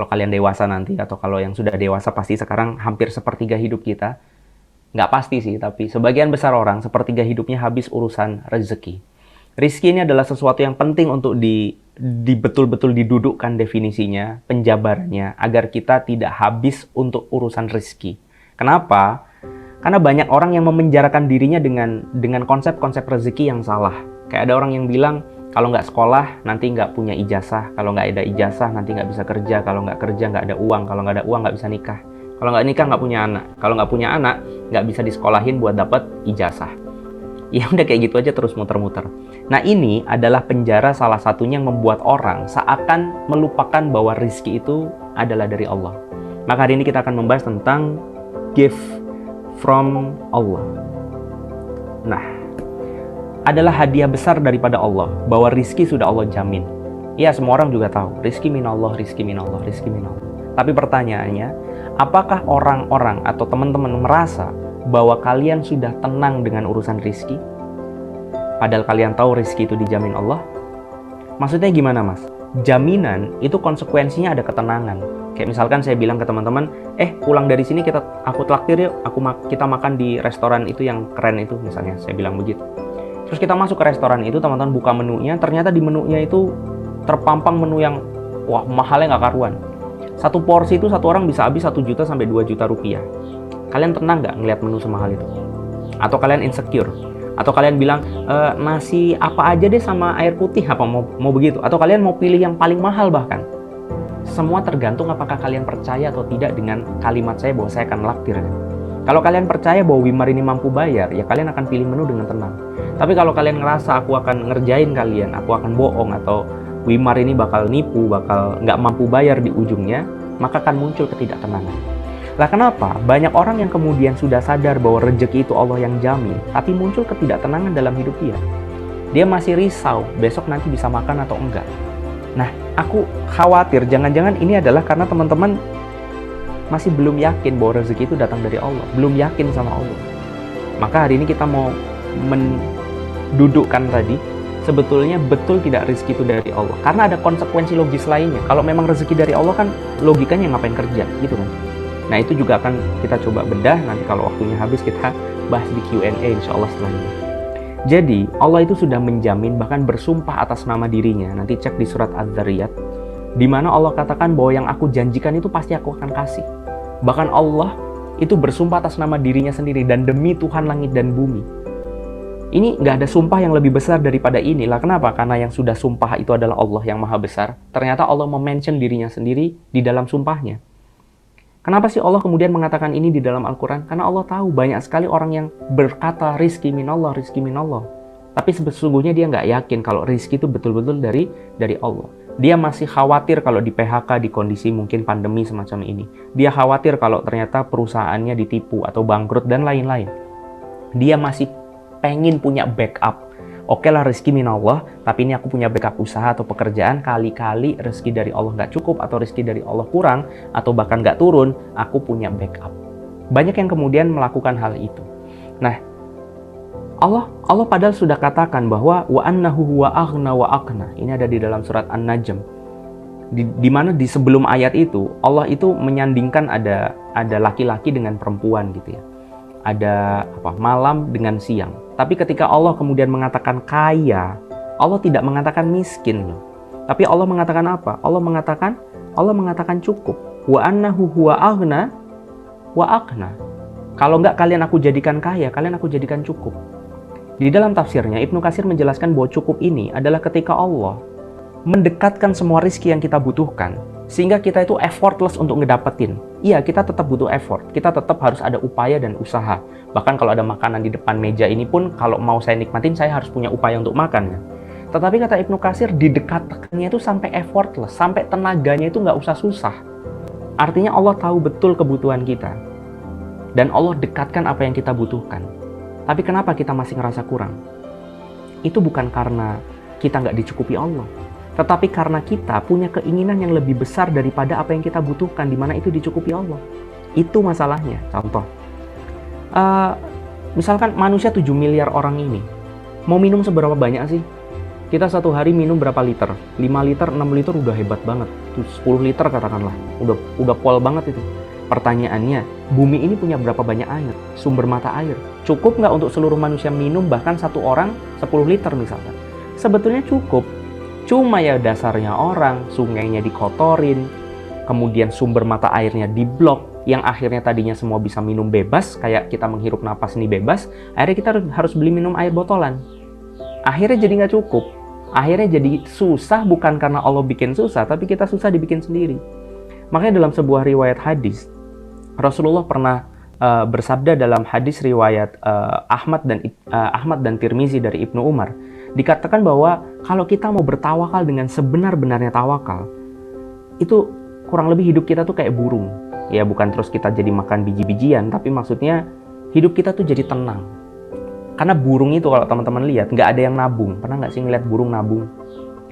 kalau kalian dewasa nanti, atau kalau yang sudah dewasa pasti sekarang hampir sepertiga hidup kita, nggak pasti sih, tapi sebagian besar orang sepertiga hidupnya habis urusan rezeki. Rizki ini adalah sesuatu yang penting untuk di betul-betul didudukkan definisinya, penjabarannya, agar kita tidak habis untuk urusan rizki. Kenapa? Karena banyak orang yang memenjarakan dirinya dengan konsep-konsep rezeki yang salah. Kayak ada orang yang bilang, kalau nggak sekolah, nanti nggak punya ijazah. Kalau nggak ada ijazah, nanti nggak bisa kerja. Kalau nggak kerja, nggak ada uang. Kalau nggak ada uang, nggak bisa nikah. Kalau nggak nikah, nggak punya anak. Kalau nggak punya anak, nggak bisa disekolahin buat dapat ijazah. Ya udah kayak gitu aja terus muter-muter. Nah ini adalah penjara salah satunya yang membuat orang seakan melupakan bahwa rizki itu adalah dari Allah. Maka hari ini kita akan membahas tentang gift from Allah. Nah, adalah hadiah besar daripada Allah, bahwa rizki sudah Allah jamin. Ya, semua orang juga tahu, rizki minallah, rizki minallah, rizki minallah. Tapi pertanyaannya, apakah orang-orang atau teman-teman merasa bahwa kalian sudah tenang dengan urusan rizki? Padahal kalian tahu rizki itu dijamin Allah. Maksudnya gimana, Mas? Jaminan itu konsekuensinya ada ketenangan. Kayak misalkan saya bilang ke teman-teman, pulang dari sini aku traktir yuk, kita makan di restoran itu yang keren itu, misalnya saya bilang begitu. Terus kita masuk ke restoran itu, teman-teman buka menunya, ternyata di menunya itu terpampang menu yang wah mahalnya nggak karuan. Satu porsi itu satu orang bisa habis 1 juta sampai 2 juta rupiah. Kalian tenang nggak ngelihat menu semahal itu? Atau kalian insecure? Atau kalian bilang, nasi apa aja deh sama air putih, apa mau begitu? Atau kalian mau pilih yang paling mahal bahkan? Semua tergantung apakah kalian percaya atau tidak dengan kalimat saya bahwa saya akan laktir. Kalau kalian percaya bahwa Wimar ini mampu bayar, ya kalian akan pilih menu dengan tenang. Tapi kalau kalian ngerasa aku akan ngerjain kalian, aku akan bohong, atau Wimar ini bakal nipu, bakal nggak mampu bayar di ujungnya, maka akan muncul ketidaktenangan. Lah kenapa? Banyak orang yang kemudian sudah sadar bahwa rezeki itu Allah yang jamin, tapi muncul ketidaktenangan dalam hidup dia. Dia masih risau, besok nanti bisa makan atau enggak. Nah, aku khawatir jangan-jangan ini adalah karena teman-teman masih belum yakin bahwa rezeki itu datang dari Allah, belum yakin sama Allah. Maka hari ini kita mau mendudukkan tadi, sebetulnya betul tidak rezeki itu dari Allah. Karena ada konsekuensi logis lainnya. Kalau memang rezeki dari Allah kan logikanya ngapain kerja, gitu kan. Nah itu juga akan kita coba bedah, nanti kalau waktunya habis kita bahas di Q&A insya Allah setelah ini. Jadi Allah itu sudah menjamin, bahkan bersumpah atas nama dirinya. Nanti cek di surat Az-Zariyat, di mana Allah katakan bahwa yang aku janjikan itu pasti aku akan kasih. Bahkan Allah itu bersumpah atas nama dirinya sendiri, dan demi Tuhan langit dan bumi. Ini nggak ada sumpah yang lebih besar daripada ini. Lah kenapa? Karena yang sudah sumpah itu adalah Allah yang maha besar. Ternyata Allah mention dirinya sendiri di dalam sumpahnya. Kenapa sih Allah kemudian mengatakan ini di dalam Al-Quran? Karena Allah tahu banyak sekali orang yang berkata rizki minallah, rizki minallah. Tapi sesungguhnya dia nggak yakin kalau rizki itu betul-betul dari Allah. Dia masih khawatir kalau di PHK di kondisi mungkin pandemi semacam ini. Dia khawatir kalau ternyata perusahaannya ditipu atau bangkrut dan lain-lain. Dia masih pengen punya backup. Oke lah rezeki minallah, tapi ini aku punya backup usaha atau pekerjaan, kali-kali rezeki dari Allah nggak cukup atau rezeki dari Allah kurang atau bahkan nggak turun, aku punya backup. Banyak yang kemudian melakukan hal itu. Nah, Allah padahal sudah katakan bahwa wa annahu huwa aghna wa aqna. Ini ada di dalam surat An-Najm. Di mana di sebelum ayat itu Allah itu menyandingkan ada laki-laki dengan perempuan gitu ya. Ada malam dengan siang. Tapi ketika Allah kemudian mengatakan kaya, Allah tidak mengatakan miskin loh. Tapi Allah mengatakan apa? Allah mengatakan cukup. Wa annahu huwa aghna wa aqna. Kalau enggak kalian aku jadikan kaya, kalian aku jadikan cukup. Di dalam tafsirnya Ibnu Katsir menjelaskan bahwa cukup ini adalah ketika Allah mendekatkan semua rizki yang kita butuhkan, sehingga kita itu effortless untuk ngedapetin. Iya, kita tetap butuh effort, kita tetap harus ada upaya dan usaha. Bahkan kalau ada makanan di depan meja ini pun, kalau mau saya nikmatin, saya harus punya upaya untuk makan. Kan? Tetapi kata Ibnu Katsir, didekatkannya itu sampai effortless, sampai tenaganya itu nggak usah susah. Artinya Allah tahu betul kebutuhan kita. Dan Allah dekatkan apa yang kita butuhkan. Tapi kenapa kita masih ngerasa kurang? Itu bukan karena kita nggak dicukupi Allah. Tetapi karena kita punya keinginan yang lebih besar daripada apa yang kita butuhkan, di mana itu dicukupi Allah. Itu masalahnya. Contoh, misalkan manusia 7 miliar orang ini, mau minum seberapa banyak sih? Kita satu hari minum berapa liter? 5 liter, 6 liter udah hebat banget. Itu 10 liter katakanlah. Udah pol banget itu. Pertanyaannya, bumi ini punya berapa banyak air? Sumber mata air. Cukup nggak untuk seluruh manusia minum, bahkan satu orang 10 liter misalkan? Sebetulnya cukup. Cuma ya dasarnya orang, sungainya dikotorin, kemudian sumber mata airnya diblok, yang akhirnya tadinya semua bisa minum bebas, kayak kita menghirup napas ini bebas, akhirnya kita harus beli minum air botolan. Akhirnya jadi nggak cukup. Akhirnya jadi susah, bukan karena Allah bikin susah, tapi kita susah dibikin sendiri. Makanya dalam sebuah riwayat hadis, Rasulullah pernah bersabda dalam hadis riwayat Ahmad dan Tirmizi dari Ibnu Umar, dikatakan bahwa kalau kita mau bertawakal dengan sebenar-benarnya tawakal, itu kurang lebih hidup kita tuh kayak burung. Ya bukan terus kita jadi makan biji-bijian, tapi maksudnya hidup kita tuh jadi tenang. Karena burung itu kalau teman-teman lihat, nggak ada yang nabung. Pernah nggak sih ngeliat burung nabung?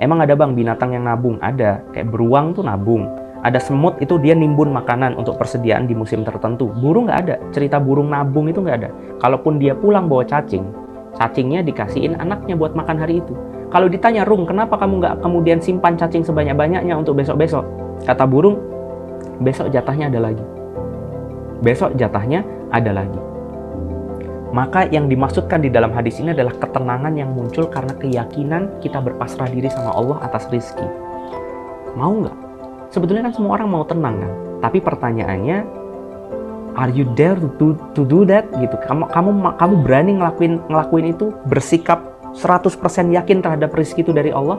Emang ada bang binatang yang nabung? Ada. Kayak beruang tuh nabung. Ada semut itu dia nimbun makanan untuk persediaan di musim tertentu. Burung nggak ada. Cerita burung nabung itu nggak ada. Kalaupun dia pulang bawa cacing, cacingnya dikasihin anaknya buat makan hari itu. Kalau ditanya, Rung, kenapa kamu nggak kemudian simpan cacing sebanyak-banyaknya untuk besok-besok? Kata burung, besok jatahnya ada lagi. Besok jatahnya ada lagi. Maka yang dimaksudkan di dalam hadis ini adalah ketenangan yang muncul karena keyakinan kita berpasrah diri sama Allah atas rizki. Mau nggak? Sebetulnya kan semua orang mau tenang kan? Tapi pertanyaannya, are you dare to do that? Gitu. Kamu berani ngelakuin itu, bersikap 100% yakin terhadap rizki itu dari Allah?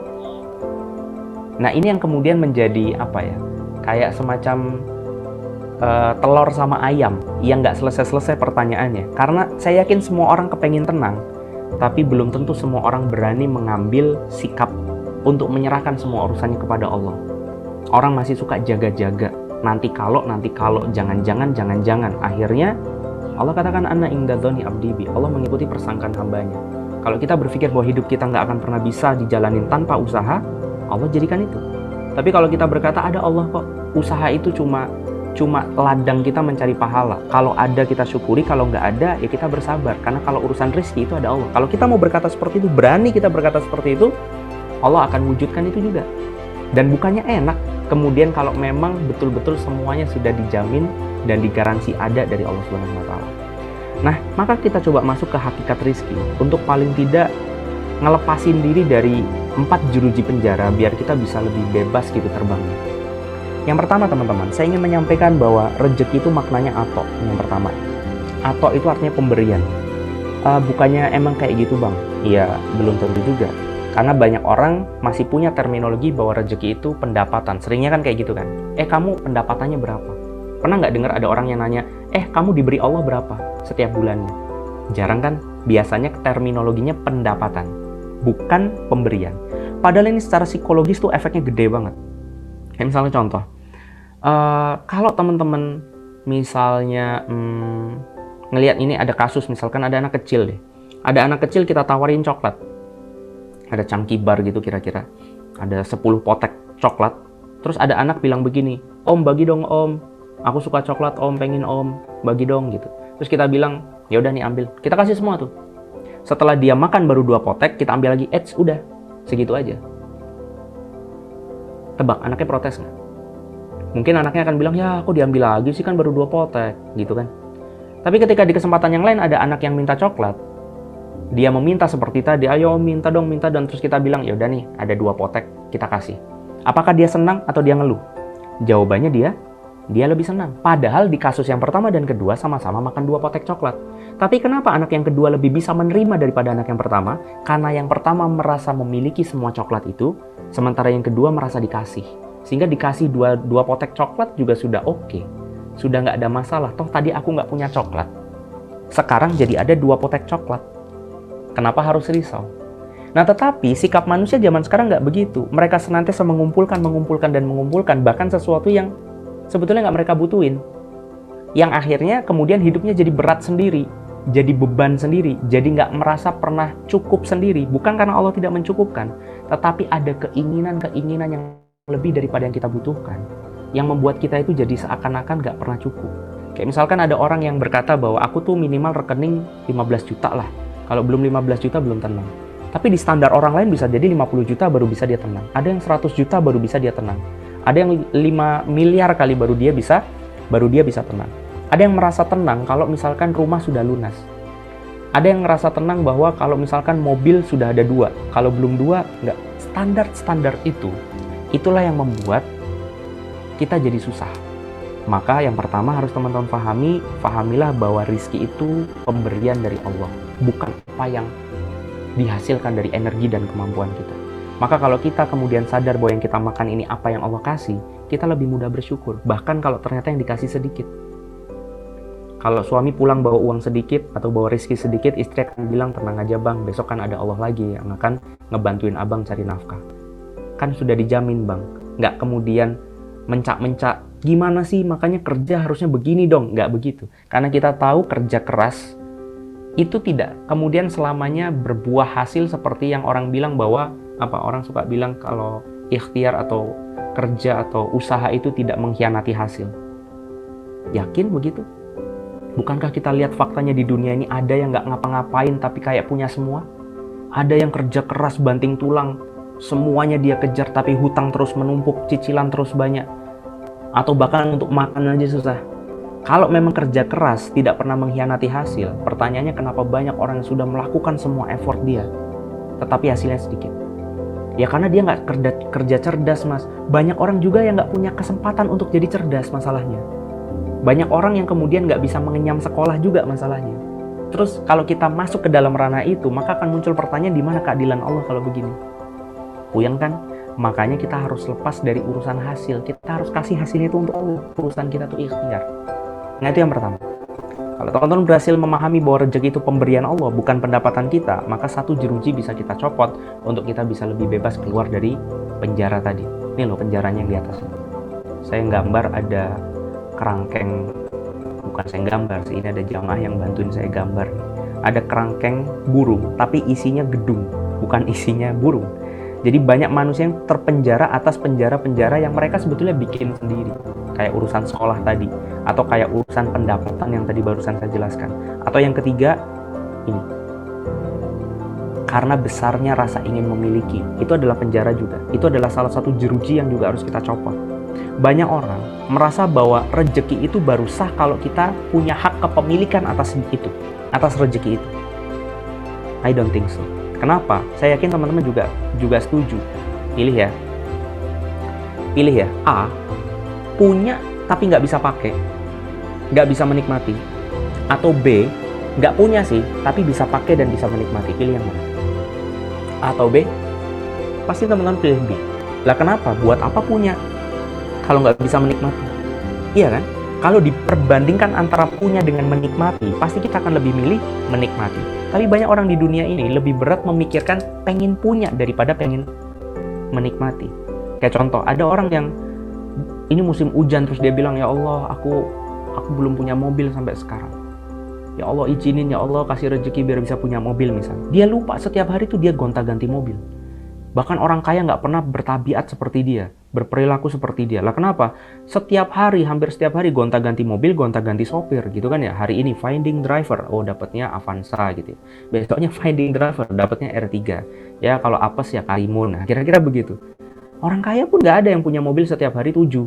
Nah ini yang kemudian menjadi apa ya? Kayak semacam telur sama ayam yang nggak selesai-selesai pertanyaannya. Karena saya yakin semua orang kepengen tenang, tapi belum tentu semua orang berani mengambil sikap untuk menyerahkan semua urusannya kepada Allah. Orang masih suka jaga-jaga, nanti kalau, jangan-jangan. Akhirnya Allah katakan anna inda dzoni abdi bi. Allah mengikuti persangkaan hambanya. Kalau kita berpikir bahwa hidup kita nggak akan pernah bisa dijalanin tanpa usaha, Allah jadikan itu. Tapi kalau kita berkata ada Allah kok, usaha itu cuma ladang kita mencari pahala. Kalau ada kita syukuri, kalau nggak ada ya kita bersabar. Karena kalau urusan rezeki itu ada Allah. Kalau kita mau berkata seperti itu, berani kita berkata seperti itu, Allah akan wujudkan itu juga. Dan bukannya enak, kemudian kalau memang betul-betul semuanya sudah dijamin dan digaransi ada dari Allah Subhanahu wa Ta'ala. Nah, maka kita coba masuk ke hakikat rezeki untuk paling tidak ngelepasin diri dari 4 jeruji penjara biar kita bisa lebih bebas gitu terbangnya. Yang pertama teman-teman, saya ingin menyampaikan bahwa rezeki itu maknanya ato. Yang pertama, ato itu artinya pemberian. Bukannya emang kayak gitu bang? Iya, belum tentu juga. Karena banyak orang masih punya terminologi bahwa rezeki itu pendapatan. Seringnya kan kayak gitu kan. Kamu pendapatannya berapa? Pernah nggak dengar ada orang yang nanya, kamu diberi Allah berapa setiap bulannya? Jarang kan? Biasanya terminologinya pendapatan, bukan pemberian. Padahal ini secara psikologis tuh efeknya gede banget. Kayak misalnya contoh, kalau teman-teman misalnya ngelihat ini ada kasus, misalkan ada anak kecil deh. Ada anak kecil kita tawarin coklat. Ada cangki bar gitu kira-kira. Ada 10 potek coklat. Terus ada anak bilang begini, Om bagi dong om. Aku suka coklat om, pengen om. Bagi dong gitu. Terus kita bilang, ya udah nih ambil. Kita kasih semua tuh. Setelah dia makan baru 2 potek, kita ambil lagi. Udah. Segitu aja. Tebak, anaknya protes nggak? Mungkin anaknya akan bilang, ya aku diambil lagi sih kan baru 2 potek, gitu kan. Tapi ketika di kesempatan yang lain ada anak yang minta coklat, dia meminta seperti tadi, ayo minta dong, minta, dan terus kita bilang, ya udah nih, ada 2 potek, kita kasih. Apakah dia senang atau dia ngeluh? Jawabannya dia lebih senang. Padahal di kasus yang pertama dan kedua sama-sama makan 2 potek coklat. Tapi kenapa anak yang kedua lebih bisa menerima daripada anak yang pertama? Karena yang pertama merasa memiliki semua coklat itu, sementara yang kedua merasa dikasih. Sehingga dikasih 2 potek coklat juga sudah oke. Sudah nggak ada masalah. Toh tadi aku nggak punya coklat. Sekarang jadi ada 2 potek coklat. Kenapa harus risau? Nah tetapi sikap manusia zaman sekarang nggak begitu. Mereka senantiasa mengumpulkan, bahkan sesuatu yang sebetulnya nggak mereka butuhin. Yang akhirnya kemudian hidupnya jadi berat sendiri. Jadi beban sendiri, jadi nggak merasa pernah cukup sendiri. Bukan karena Allah tidak mencukupkan, tetapi ada keinginan yang lebih daripada yang kita butuhkan, yang membuat kita itu jadi seakan-akan nggak pernah cukup. Kayak misalkan ada orang yang berkata bahwa aku tuh minimal rekening 15 juta lah, kalau belum 15 juta belum tenang. Tapi di standar orang lain bisa jadi 50 juta baru bisa dia tenang. Ada yang 100 juta baru bisa dia tenang. Ada yang 5 miliar kali baru dia bisa tenang. Ada yang merasa tenang kalau misalkan rumah sudah lunas. Ada yang merasa tenang bahwa kalau misalkan mobil sudah ada 2. Kalau belum 2, nggak. Standar-standar itulah yang membuat kita jadi susah. Maka yang pertama harus teman-teman fahamilah bahwa rizki itu pemberian dari Allah. Bukan apa yang dihasilkan dari energi dan kemampuan kita. Maka kalau kita kemudian sadar bahwa yang kita makan ini apa yang Allah kasih, kita lebih mudah bersyukur. Bahkan kalau ternyata yang dikasih sedikit. Kalau suami pulang bawa uang sedikit atau bawa rezeki sedikit, istri akan bilang, tenang aja bang, besok kan ada Allah lagi yang akan ngebantuin abang cari nafkah. Kan sudah dijamin bang. Nggak kemudian mencak-mencak, gimana sih makanya kerja harusnya begini dong. Nggak begitu. Karena kita tahu kerja keras itu tidak kemudian selamanya berbuah hasil seperti yang orang bilang bahwa orang suka bilang kalau ikhtiar atau kerja atau usaha itu tidak mengkhianati hasil. Yakin begitu? Bukankah kita lihat faktanya di dunia ini ada yang nggak ngapa-ngapain tapi kayak punya semua? Ada yang kerja keras banting tulang, semuanya dia kejar tapi hutang terus menumpuk, cicilan terus banyak. Atau bahkan untuk makan aja susah. Kalau memang kerja keras tidak pernah mengkhianati hasil, pertanyaannya kenapa banyak orang yang sudah melakukan semua effort dia, tetapi hasilnya sedikit? Ya karena dia nggak kerja cerdas, mas. Banyak orang juga yang nggak punya kesempatan untuk jadi cerdas masalahnya. Banyak orang yang kemudian nggak bisa mengenyam sekolah juga masalahnya. Terus kalau kita masuk ke dalam ranah itu, maka akan muncul pertanyaan di mana keadilan Allah kalau begini? Puyeng kan? Makanya kita harus lepas dari urusan hasil. Kita harus kasih hasilnya itu untuk Allah. Urusan kita tuh ikhtiar. Nah itu yang pertama. Kalau teman-teman berhasil memahami bahwa rezeki itu pemberian Allah, bukan pendapatan kita, maka satu jeruji bisa kita copot untuk kita bisa lebih bebas keluar dari penjara tadi. Ini loh penjaranya yang di atas. Saya gambar ada kerangkeng, bukan saya gambar sih, ini ada jamaah yang bantuin saya gambar. Ada kerangkeng burung, tapi isinya gedung, bukan isinya burung. Jadi banyak manusia yang terpenjara atas penjara-penjara yang mereka sebetulnya bikin sendiri. Kayak urusan sekolah tadi, atau kayak urusan pendapatan yang tadi barusan saya jelaskan. Atau yang ketiga, ini. Karena besarnya rasa ingin memiliki, itu adalah penjara juga. Itu adalah salah satu jeruji yang juga harus kita copot. Banyak orang merasa bahwa rezeki itu baru sah kalau kita punya hak kepemilikan atas itu, atas rezeki itu. I don't think so. Kenapa? Saya yakin teman-teman juga setuju. Pilih ya. A, punya tapi nggak bisa pakai, nggak bisa menikmati. Atau B, nggak punya sih, tapi bisa pakai dan bisa menikmati. Pilih yang mana? A atau B? Pasti teman-teman pilih B. Lah kenapa? Buat apa punya kalau nggak bisa menikmati? Iya kan? Kalau diperbandingkan antara punya dengan menikmati, pasti kita akan lebih milih menikmati. Tapi banyak orang di dunia ini lebih berat memikirkan pengen punya daripada pengen menikmati. Kayak contoh, ada orang yang ini musim hujan terus dia bilang, ya Allah, aku belum punya mobil sampai sekarang. Ya Allah izinin, ya Allah kasih rezeki biar bisa punya mobil misalnya. Dia lupa setiap hari tuh dia gonta-ganti mobil. Bahkan orang kaya nggak pernah bertabiat seperti dia, berperilaku seperti dia. Lah kenapa? Hampir setiap hari gonta-ganti mobil, gonta-ganti sopir gitu kan ya. Hari ini finding driver, oh dapatnya Avanza gitu. Besoknya finding driver, dapatnya R3. Ya kalau apes ya Karimun. Nah, kira-kira begitu. Orang kaya pun nggak ada yang punya mobil setiap hari 7.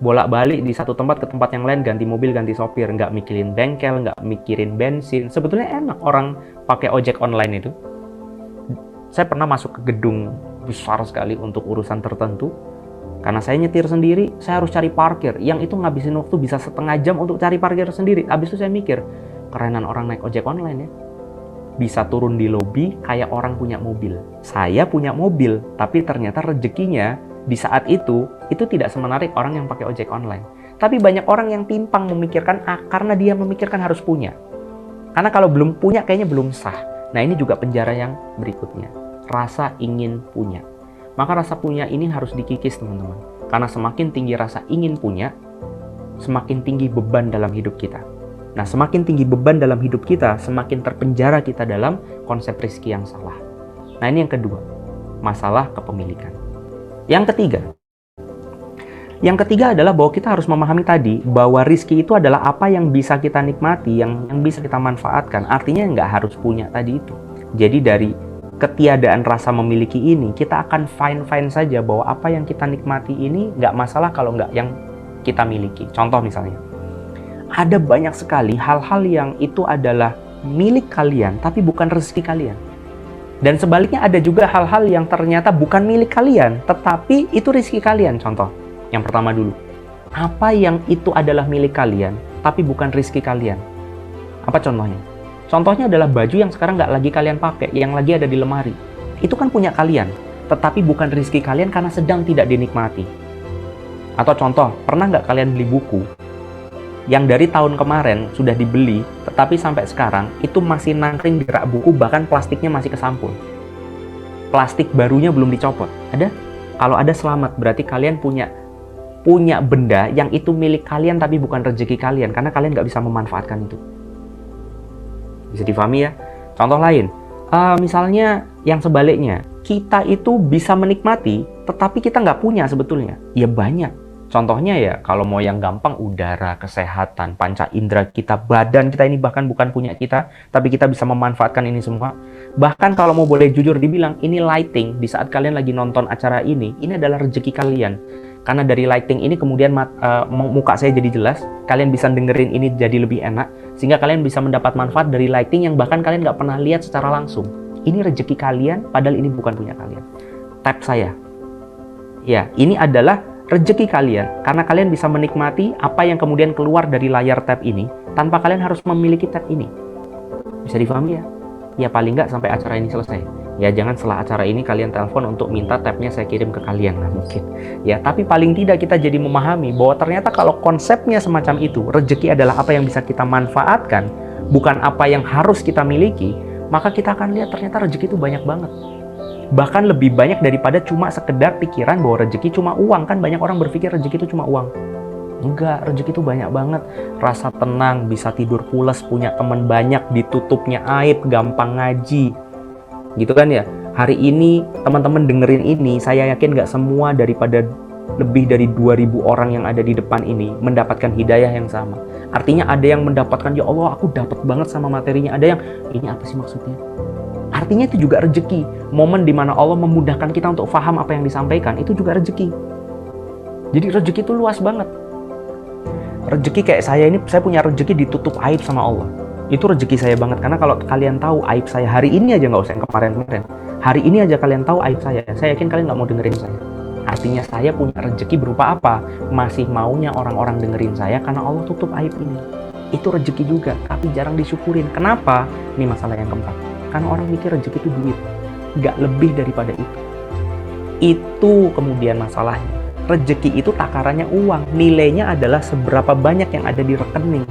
Bolak-balik di satu tempat ke tempat yang lain, ganti mobil, ganti sopir. Nggak mikirin bengkel, nggak mikirin bensin. Sebetulnya enak orang pakai ojek online itu. Saya pernah masuk ke gedung besar sekali untuk urusan tertentu. Karena saya nyetir sendiri, saya harus cari parkir. Yang itu ngabisin waktu bisa setengah jam untuk cari parkir sendiri. Habis itu saya mikir, kerenan orang naik ojek online ya. Bisa turun di lobi kayak orang punya mobil. Saya punya mobil, tapi ternyata rezekinya di saat itu tidak semenarik orang yang pakai ojek online. Tapi banyak orang yang timpang memikirkan karena dia memikirkan harus punya. Karena kalau belum punya kayaknya belum sah. Nah ini juga penjara yang berikutnya. Rasa ingin punya. Maka rasa punya ini harus dikikis teman-teman. Karena semakin tinggi rasa ingin punya, semakin tinggi beban dalam hidup kita. Nah semakin tinggi beban dalam hidup kita, semakin terpenjara kita dalam konsep rezeki yang salah. Nah ini yang kedua, masalah kepemilikan. Yang ketiga adalah bahwa kita harus memahami tadi bahwa rezeki itu adalah apa yang bisa kita nikmati, yang bisa kita manfaatkan. Artinya nggak harus punya tadi itu. Jadi dari ketiadaan rasa memiliki ini, kita akan fine-fine saja bahwa apa yang kita nikmati ini nggak masalah kalau nggak yang kita miliki. Contoh misalnya, ada banyak sekali hal-hal yang itu adalah milik kalian, tapi bukan rezeki kalian. Dan sebaliknya ada juga hal-hal yang ternyata bukan milik kalian, tetapi itu rezeki kalian. Contoh, yang pertama dulu. Apa yang itu adalah milik kalian, tapi bukan rezeki kalian? Apa contohnya? Contohnya adalah baju yang sekarang nggak lagi kalian pakai, yang lagi ada di lemari. Itu kan punya kalian, tetapi bukan rezeki kalian karena sedang tidak dinikmati. Atau contoh, pernah nggak kalian beli buku yang dari tahun kemarin sudah dibeli, tetapi sampai sekarang itu masih nangkring di rak buku, bahkan plastiknya masih kesampul. Plastik barunya belum dicopot. Ada? Kalau ada, selamat. Berarti kalian punya benda yang itu milik kalian tapi bukan rezeki kalian, karena kalian nggak bisa memanfaatkan itu. Bisa difahami ya? Contoh lain, misalnya yang sebaliknya, kita itu bisa menikmati, tetapi kita nggak punya sebetulnya. Ya banyak. Contohnya ya, kalau mau yang gampang, udara, kesehatan, panca indera kita, badan kita ini bahkan bukan punya kita, tapi kita bisa memanfaatkan ini semua. Bahkan kalau mau boleh jujur dibilang, ini lighting, di saat kalian lagi nonton acara ini adalah rezeki kalian. Karena dari lighting ini kemudian muka saya jadi jelas, kalian bisa dengerin ini jadi lebih enak, sehingga kalian bisa mendapat manfaat dari lighting yang bahkan kalian nggak pernah lihat secara langsung. Ini rezeki kalian, padahal ini bukan punya kalian. Tab saya. Ya, ini adalah rezeki kalian, karena kalian bisa menikmati apa yang kemudian keluar dari layar tab ini, tanpa kalian harus memiliki tab ini. Bisa difahami ya? Ya paling nggak sampai acara ini selesai. Ya jangan setelah acara ini kalian telepon untuk minta tabnya saya kirim ke kalian, nah mungkin. Ya tapi paling tidak kita jadi memahami bahwa ternyata kalau konsepnya semacam itu, rezeki adalah apa yang bisa kita manfaatkan, bukan apa yang harus kita miliki, maka kita akan lihat ternyata rezeki itu banyak banget. Bahkan lebih banyak daripada cuma sekedar pikiran bahwa rezeki cuma uang. Kan banyak orang berpikir rezeki itu cuma uang. Enggak, rezeki itu banyak banget. Rasa tenang, bisa tidur pulas, punya teman banyak, ditutupnya aib, gampang ngaji. Gitu kan ya. Hari ini teman-teman dengerin ini, saya yakin nggak semua daripada lebih dari 2000 orang yang ada di depan ini mendapatkan hidayah yang sama. Artinya ada yang mendapatkan, ya Allah aku dapat banget sama materinya. Ada yang, ini apa sih maksudnya? Artinya itu juga rezeki. Momen dimana Allah memudahkan kita untuk paham apa yang disampaikan, itu juga rezeki. Jadi rezeki itu luas banget. Rezeki kayak saya ini, saya punya rezeki ditutup aib sama Allah. Itu rezeki saya banget, karena kalau kalian tahu aib saya hari ini aja, nggak usah yang kemarin-kemarin, hari ini aja kalian tahu aib saya yakin kalian nggak mau dengerin saya. Artinya saya punya rezeki berupa apa? Masih maunya orang-orang dengerin saya karena Allah tutup aib ini. Itu rezeki juga, tapi jarang disyukurin. Kenapa? Ini masalah yang keempat. Karena orang mikir rezeki itu duit, nggak lebih daripada itu. Itu kemudian masalahnya. Rezeki itu takarannya uang, nilainya adalah seberapa banyak yang ada di rekening.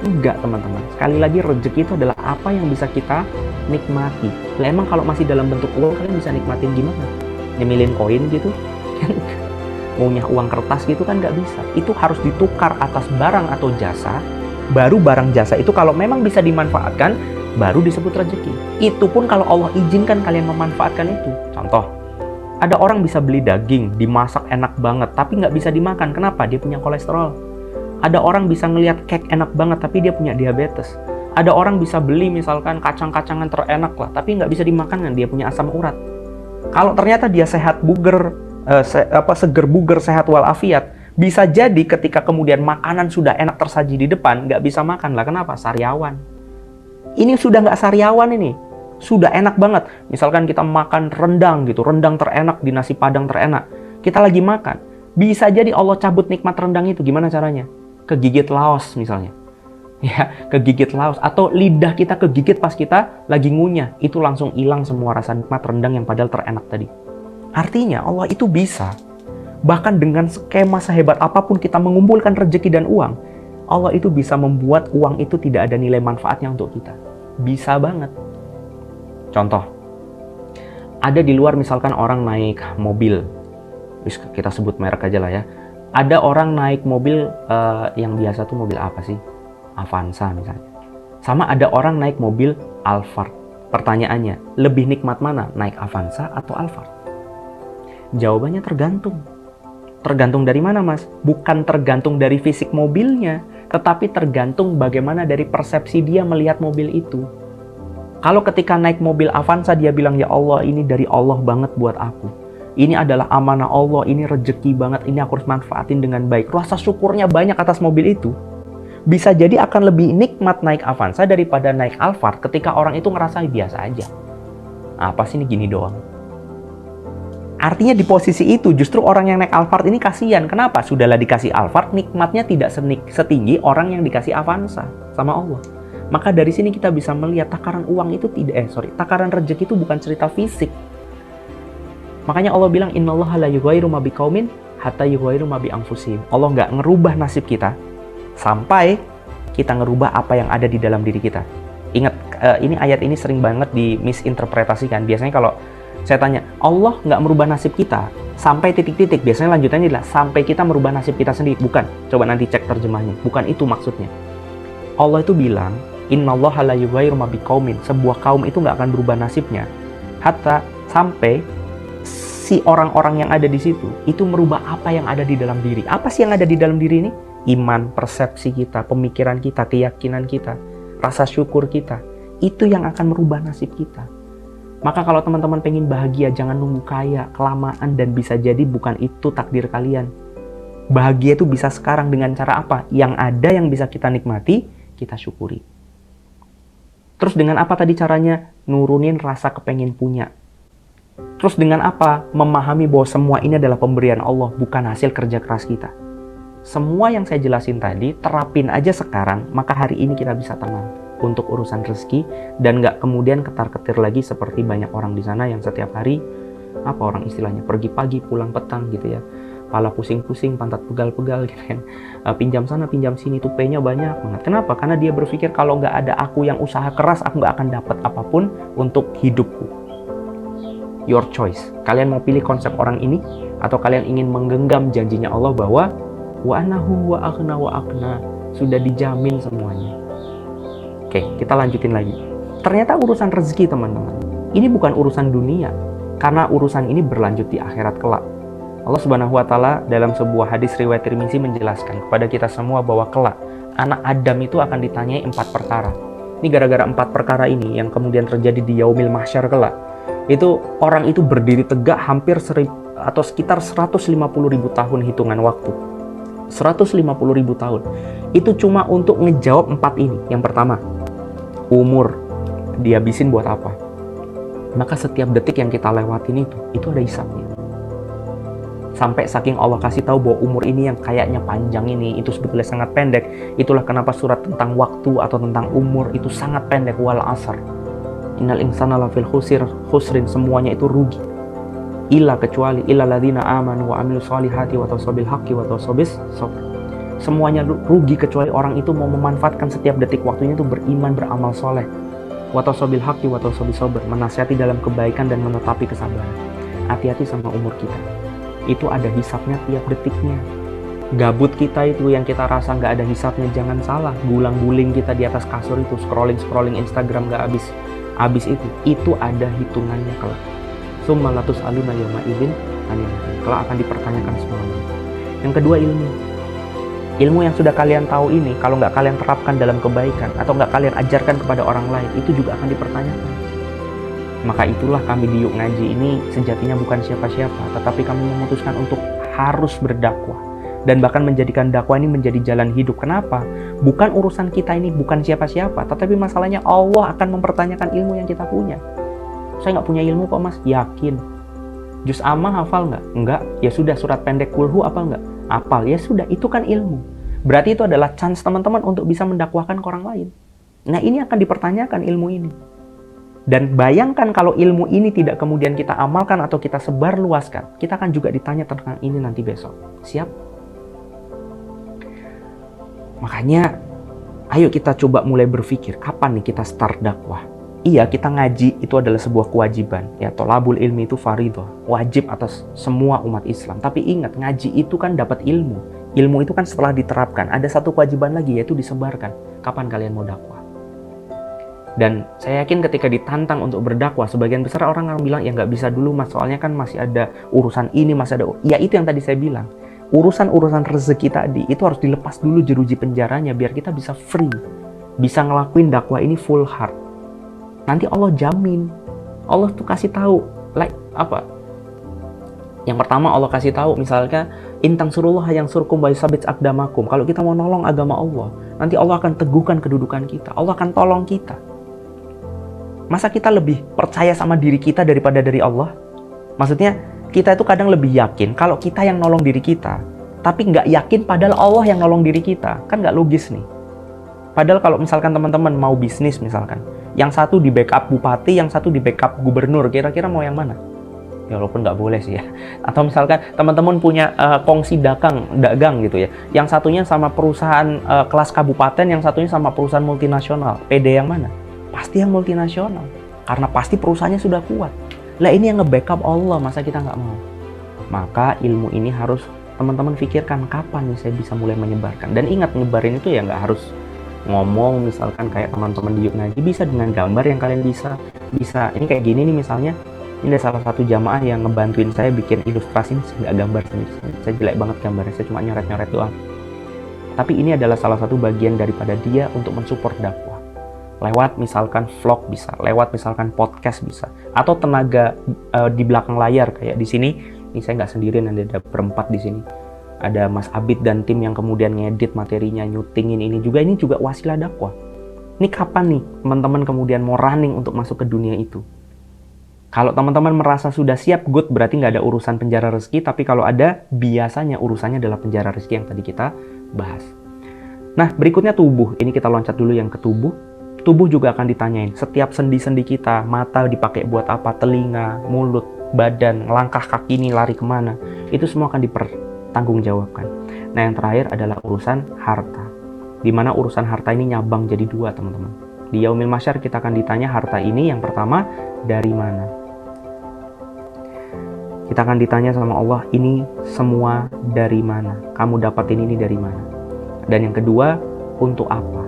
Enggak teman-teman, sekali lagi rezeki itu adalah apa yang bisa kita nikmati. Lah emang kalau masih dalam bentuk uang, kalian bisa nikmatin gimana? Nyemilin koin gitu? Maunya uang kertas gitu kan nggak bisa. Itu harus ditukar atas barang atau jasa, baru barang jasa itu kalau memang bisa dimanfaatkan, baru disebut rezeki. Itu pun kalau Allah izinkan kalian memanfaatkan itu. Contoh, ada orang bisa beli daging, dimasak enak banget, tapi nggak bisa dimakan. Kenapa? Dia punya kolesterol. Ada orang bisa ngelihat cake enak banget, tapi dia punya diabetes. Ada orang bisa beli misalkan kacang-kacangan terenak lah, tapi nggak bisa dimakan kan, dia punya asam urat. Kalau ternyata dia sehat buger, seger buger, sehat walafiat, bisa jadi ketika kemudian makanan sudah enak tersaji di depan, nggak bisa makan lah. Kenapa? Sariawan. Ini sudah nggak sariawan ini. Sudah enak banget. Misalkan kita makan rendang gitu, rendang terenak di nasi padang terenak. Kita lagi makan. Bisa jadi Allah cabut nikmat rendang itu. Gimana caranya? Kegigit laos misalnya. Ya, kegigit laos. Atau lidah kita kegigit pas kita lagi ngunyah. Itu langsung hilang semua rasa nikmat rendang yang padahal terenak tadi. Artinya Allah itu bisa. Bahkan dengan skema sehebat apapun kita mengumpulkan rezeki dan uang, Allah itu bisa membuat uang itu tidak ada nilai manfaatnya untuk kita. Bisa banget. Contoh, ada di luar misalkan orang naik mobil, kita sebut merek aja lah ya. Ada orang naik mobil yang biasa tuh mobil apa sih? Avanza misalnya. Sama ada orang naik mobil Alphard. Pertanyaannya, lebih nikmat mana? Naik Avanza atau Alphard? Jawabannya tergantung. Tergantung dari mana mas? Bukan tergantung dari fisik mobilnya, tetapi tergantung bagaimana dari persepsi dia melihat mobil itu. Kalau ketika naik mobil Avanza dia bilang, ya Allah ini dari Allah banget buat aku. Ini adalah amanah Allah, ini rezeki banget, ini aku harus manfaatin dengan baik. Rasa syukurnya banyak atas mobil itu. Bisa jadi akan lebih nikmat naik Avanza daripada naik Alphard ketika orang itu ngerasa biasa aja. Apa sih ini gini doang. Artinya di posisi itu justru orang yang naik Alphard ini kasihan. Kenapa? Sudahlah dikasih Alphard, nikmatnya tidak setinggi orang yang dikasih Avanza sama Allah. Maka dari sini kita bisa melihat takaran uang itu takaran rezeki itu bukan cerita fisik. Makanya Allah bilang innallaha la yughayyiru ma biqaumin hatta yughayyiru ma bi anfusihim. Allah nggak ngerubah nasib kita sampai kita ngerubah apa yang ada di dalam diri kita. Ingat, ini ayat ini sering banget dimisinterpretasikan. Biasanya kalau saya tanya, Allah nggak merubah nasib kita sampai titik-titik. Biasanya lanjutannya adalah sampai kita merubah nasib kita sendiri. Bukan. Coba nanti cek terjemahnya. Bukan itu maksudnya. Allah itu bilang, innallaha la yughayyiru ma biqaumin. Sebuah kaum itu nggak akan berubah nasibnya hatta sampai si orang-orang yang ada di situ itu merubah apa yang ada di dalam diri. Apa sih yang ada di dalam diri ini? Iman, persepsi kita, pemikiran kita, keyakinan kita, rasa syukur kita. Itu yang akan merubah nasib kita. Maka kalau teman-teman pengen bahagia, jangan nunggu kaya, kelamaan, dan bisa jadi bukan itu takdir kalian. Bahagia itu bisa sekarang dengan cara apa? Yang ada yang bisa kita nikmati, kita syukuri. Terus dengan apa tadi caranya? Nurunin rasa kepengen punya. Terus dengan apa? Memahami bahwa semua ini adalah pemberian Allah, bukan hasil kerja keras kita. Semua yang saya jelasin tadi, terapin aja sekarang, maka hari ini kita bisa tenang untuk urusan rezeki, dan nggak kemudian ketar-ketir lagi seperti banyak orang di sana yang setiap hari, apa orang istilahnya, pergi pagi, pulang petang gitu ya. Kepala pusing-pusing, pantat pegal-pegal gitu kan. Pinjam sana, pinjam sini, tuh P-nya banyak banget. Kenapa? Karena dia berpikir kalau nggak ada aku yang usaha keras, aku nggak akan dapat apapun untuk hidupku. Your choice. Kalian mau pilih konsep orang ini, atau kalian ingin menggenggam janjinya Allah bahwa wa anahu wa aghna wa aqna, sudah dijamin semuanya. Oke, kita lanjutin lagi. Ternyata urusan rezeki teman-teman, ini bukan urusan dunia, karena urusan ini berlanjut di akhirat kelak. Allah Subhanahu wa Ta'ala dalam sebuah hadis riwayat Tirmizi menjelaskan kepada kita semua bahwa kelak anak Adam itu akan ditanyai 4 perkara. Ini gara-gara 4 perkara ini yang kemudian terjadi di yaumil mahsyar kelak. Itu orang itu berdiri tegak hampir sekitar 150.000 tahun hitungan waktu. 150.000 tahun. Itu cuma untuk ngejawab 4 ini. Yang pertama, umur dihabisin buat apa? Maka setiap detik yang kita lewatin itu ada hisabnya. Sampai saking Allah kasih tahu bahwa umur ini yang kayaknya panjang ini, itu sebetulnya sangat pendek. Itulah kenapa surat tentang waktu atau tentang umur itu sangat pendek. Wal asr. Innal insana lafil khusrin, semuanya itu rugi. Illa kecuali illa ladzina amanu wa amilus solihati wa tawassaw bil haqqi wa tawassaw bis sabr. Semuanya rugi kecuali orang itu mau memanfaatkan setiap detik waktunya itu beriman, beramal soleh. Wa tawassaw bil haqqi wa tawassaw bis sabr, menasihati dalam kebaikan dan menetapi kesabaran. Hati-hati sama umur kita. Itu ada hisapnya tiap detiknya. Gabut kita itu yang kita rasa nggak ada hisapnya, jangan salah. Gulang-guling kita di atas kasur itu, scrolling Instagram nggak habis itu ada hitungannya kelak. Summa latus aluna yawma idzin anil na'im. Kelak akan dipertanyakan semuanya. Yang kedua, ilmu yang sudah kalian tahu ini, kalau nggak kalian terapkan dalam kebaikan atau nggak kalian ajarkan kepada orang lain, itu juga akan dipertanyakan. Maka itulah kami di Yuk Ngaji ini sejatinya bukan siapa-siapa, tetapi kami memutuskan untuk harus berdakwah. Dan bahkan menjadikan dakwah ini menjadi jalan hidup. Kenapa? Bukan urusan kita ini, bukan siapa-siapa, tetapi masalahnya Allah akan mempertanyakan ilmu yang kita punya. Saya nggak punya ilmu kok mas, yakin. Juz Amma hafal nggak? Enggak. Ya sudah, surat pendek kulhu apa nggak? Hafal. Ya sudah, itu kan ilmu. Berarti itu adalah chance teman-teman untuk bisa mendakwahkan ke orang lain. Nah ini akan dipertanyakan ilmu ini. Dan bayangkan kalau ilmu ini tidak kemudian kita amalkan atau kita sebarluaskan, kita akan juga ditanya tentang ini nanti besok. Siap? Makanya, ayo kita coba mulai berpikir, kapan nih kita start dakwah? Iya, kita ngaji itu adalah sebuah kewajiban. Ya, tolabul ilmi itu fardhu, wajib atas semua umat Islam. Tapi ingat, ngaji itu kan dapat ilmu. Ilmu itu kan setelah diterapkan, ada satu kewajiban lagi, yaitu disebarkan. Kapan kalian mau dakwah? Dan saya yakin ketika ditantang untuk berdakwah, sebagian besar orang bilang, ya nggak bisa dulu mas, soalnya kan masih ada urusan ini, masih ada... Ya itu yang tadi saya bilang. Urusan-urusan rezeki tadi, itu harus dilepas dulu jeruji penjaranya, biar kita bisa free. Bisa ngelakuin dakwah ini full heart. Nanti Allah jamin. Allah tuh kasih tahu, like apa? Yang pertama Allah kasih tahu, misalnya intang surullah yang surkum wa yusabit aqdamakum. Kalau kita mau nolong agama Allah, nanti Allah akan teguhkan kedudukan kita. Allah akan tolong kita. Masa kita lebih percaya sama diri kita daripada dari Allah? Maksudnya kita itu kadang lebih yakin kalau kita yang nolong diri kita, tapi nggak yakin padahal Allah yang nolong diri kita. Kan nggak logis nih. Padahal kalau misalkan teman-teman mau bisnis misalkan, yang satu di backup bupati, yang satu di backup gubernur, kira-kira mau yang mana? Ya walaupun nggak boleh sih ya. Atau misalkan teman-teman punya kongsi dagang gitu ya. Yang satunya sama perusahaan kelas kabupaten, yang satunya sama perusahaan multinasional. PD yang mana? Pasti yang multinasional. Karena pasti perusahaannya sudah kuat. Lah ini yang nge-backup Allah, masa kita nggak mau? Maka ilmu ini harus teman-teman pikirkan kapan nih saya bisa mulai menyebarkan. Dan ingat, nyebarin itu ya nggak harus ngomong, misalkan kayak teman-teman di Yuk Ngaji, bisa dengan gambar yang kalian bisa. Ini kayak gini nih misalnya. Ini ada salah satu jamaah yang ngebantuin saya bikin ilustrasi ini, nggak gambar sendiri. Saya jelek banget gambarnya, saya cuma nyoret-nyoret doang. Tapi ini adalah salah satu bagian daripada dia untuk mensupport dakwah. Lewat misalkan vlog bisa, lewat misalkan podcast bisa, atau tenaga di belakang layar kayak di sini. Ini saya nggak sendirian, ada berempat di sini. Ada Mas Abid dan tim yang kemudian ngedit materinya, nyutingin ini juga wasilah dakwah. Ini kapan nih teman-teman kemudian mau running untuk masuk ke dunia itu? Kalau teman-teman merasa sudah siap, good, berarti nggak ada urusan penjara rezeki. Tapi kalau ada, biasanya urusannya adalah penjara rezeki yang tadi kita bahas. Nah, berikutnya tubuh. Ini kita loncat dulu yang ke tubuh. Tubuh juga akan ditanyain. Setiap sendi-sendi kita, mata dipakai buat apa, telinga, mulut, badan, langkah kaki ini lari kemana. Itu semua akan dipertanggungjawabkan. Nah, yang terakhir adalah urusan harta. Dimana urusan harta ini nyabang jadi dua, teman-teman. Di Yaumil Mahsyar kita akan ditanya harta ini yang pertama dari mana. Kita akan ditanya sama Allah, ini semua dari mana? Kamu dapatin ini dari mana? Dan yang kedua, untuk apa?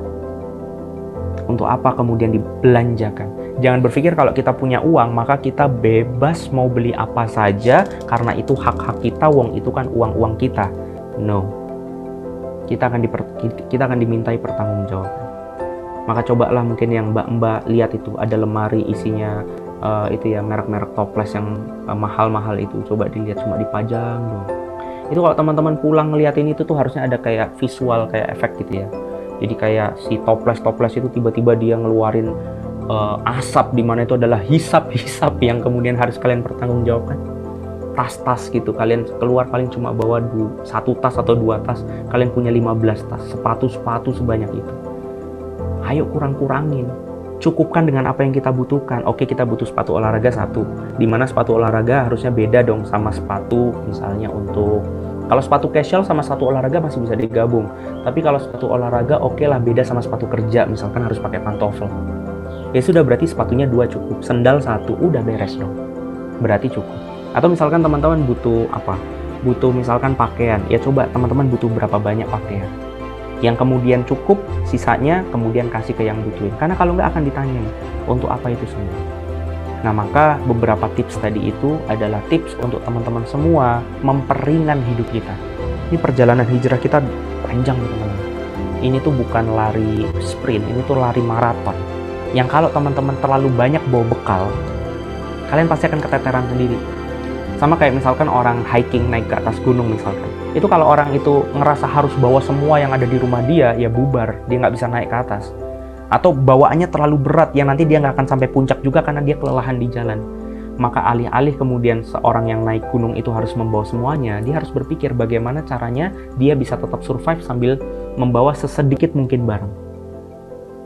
Untuk apa kemudian dibelanjakan? Jangan berpikir kalau kita punya uang, maka kita bebas mau beli apa saja, karena itu hak-hak kita, wong itu kan uang-uang kita. No. Kita akan dimintai pertanggungjawaban. Maka cobalah mungkin yang mbak-mbak lihat itu, ada lemari isinya itu ya merek-merek toples yang mahal-mahal itu, coba dilihat, cuma dipajang dong. Itu kalau teman-teman pulang ngeliatin itu tuh harusnya ada kayak visual, kayak efek gitu ya. Jadi kayak si toples-toples itu tiba-tiba dia ngeluarin asap, di mana itu adalah hisap-hisap yang kemudian harus kalian pertanggungjawabkan. Tas-tas gitu, kalian keluar paling cuma bawa satu tas atau dua tas, kalian punya 15 tas, sepatu-sepatu sebanyak itu. Ayo kurang-kurangin. Cukupkan dengan apa yang kita butuhkan. Oke, kita butuh sepatu olahraga satu. Dimana sepatu olahraga harusnya beda dong sama sepatu misalnya untuk... Kalau sepatu casual sama sepatu olahraga masih bisa digabung. Tapi kalau sepatu olahraga oke lah beda sama sepatu kerja. Misalkan harus pakai pantofel. Ya sudah, berarti sepatunya 2 cukup. Sendal 1, udah beres dong. Berarti cukup. Atau misalkan teman-teman butuh apa? Butuh misalkan pakaian. Ya coba teman-teman butuh berapa banyak pakaian. Yang kemudian cukup, sisanya kemudian kasih ke yang butuhin. Karena kalau nggak akan ditanya untuk apa itu semua. Nah, maka beberapa tips tadi itu adalah tips untuk teman-teman semua memperingan hidup kita. Ini perjalanan hijrah kita panjang, teman-teman. Ini tuh bukan lari sprint, ini tuh lari maraton. Yang kalau teman-teman terlalu banyak bawa bekal, kalian pasti akan keteteran sendiri. Sama kayak misalkan orang hiking naik ke atas gunung misalkan. Itu kalau orang itu ngerasa harus bawa semua yang ada di rumah dia, ya bubar, dia nggak bisa naik ke atas. Atau bawaannya terlalu berat, yang nanti dia nggak akan sampai puncak juga karena dia kelelahan di jalan. Maka alih-alih kemudian seorang yang naik gunung itu harus membawa semuanya, dia harus berpikir bagaimana caranya dia bisa tetap survive sambil membawa sesedikit mungkin barang.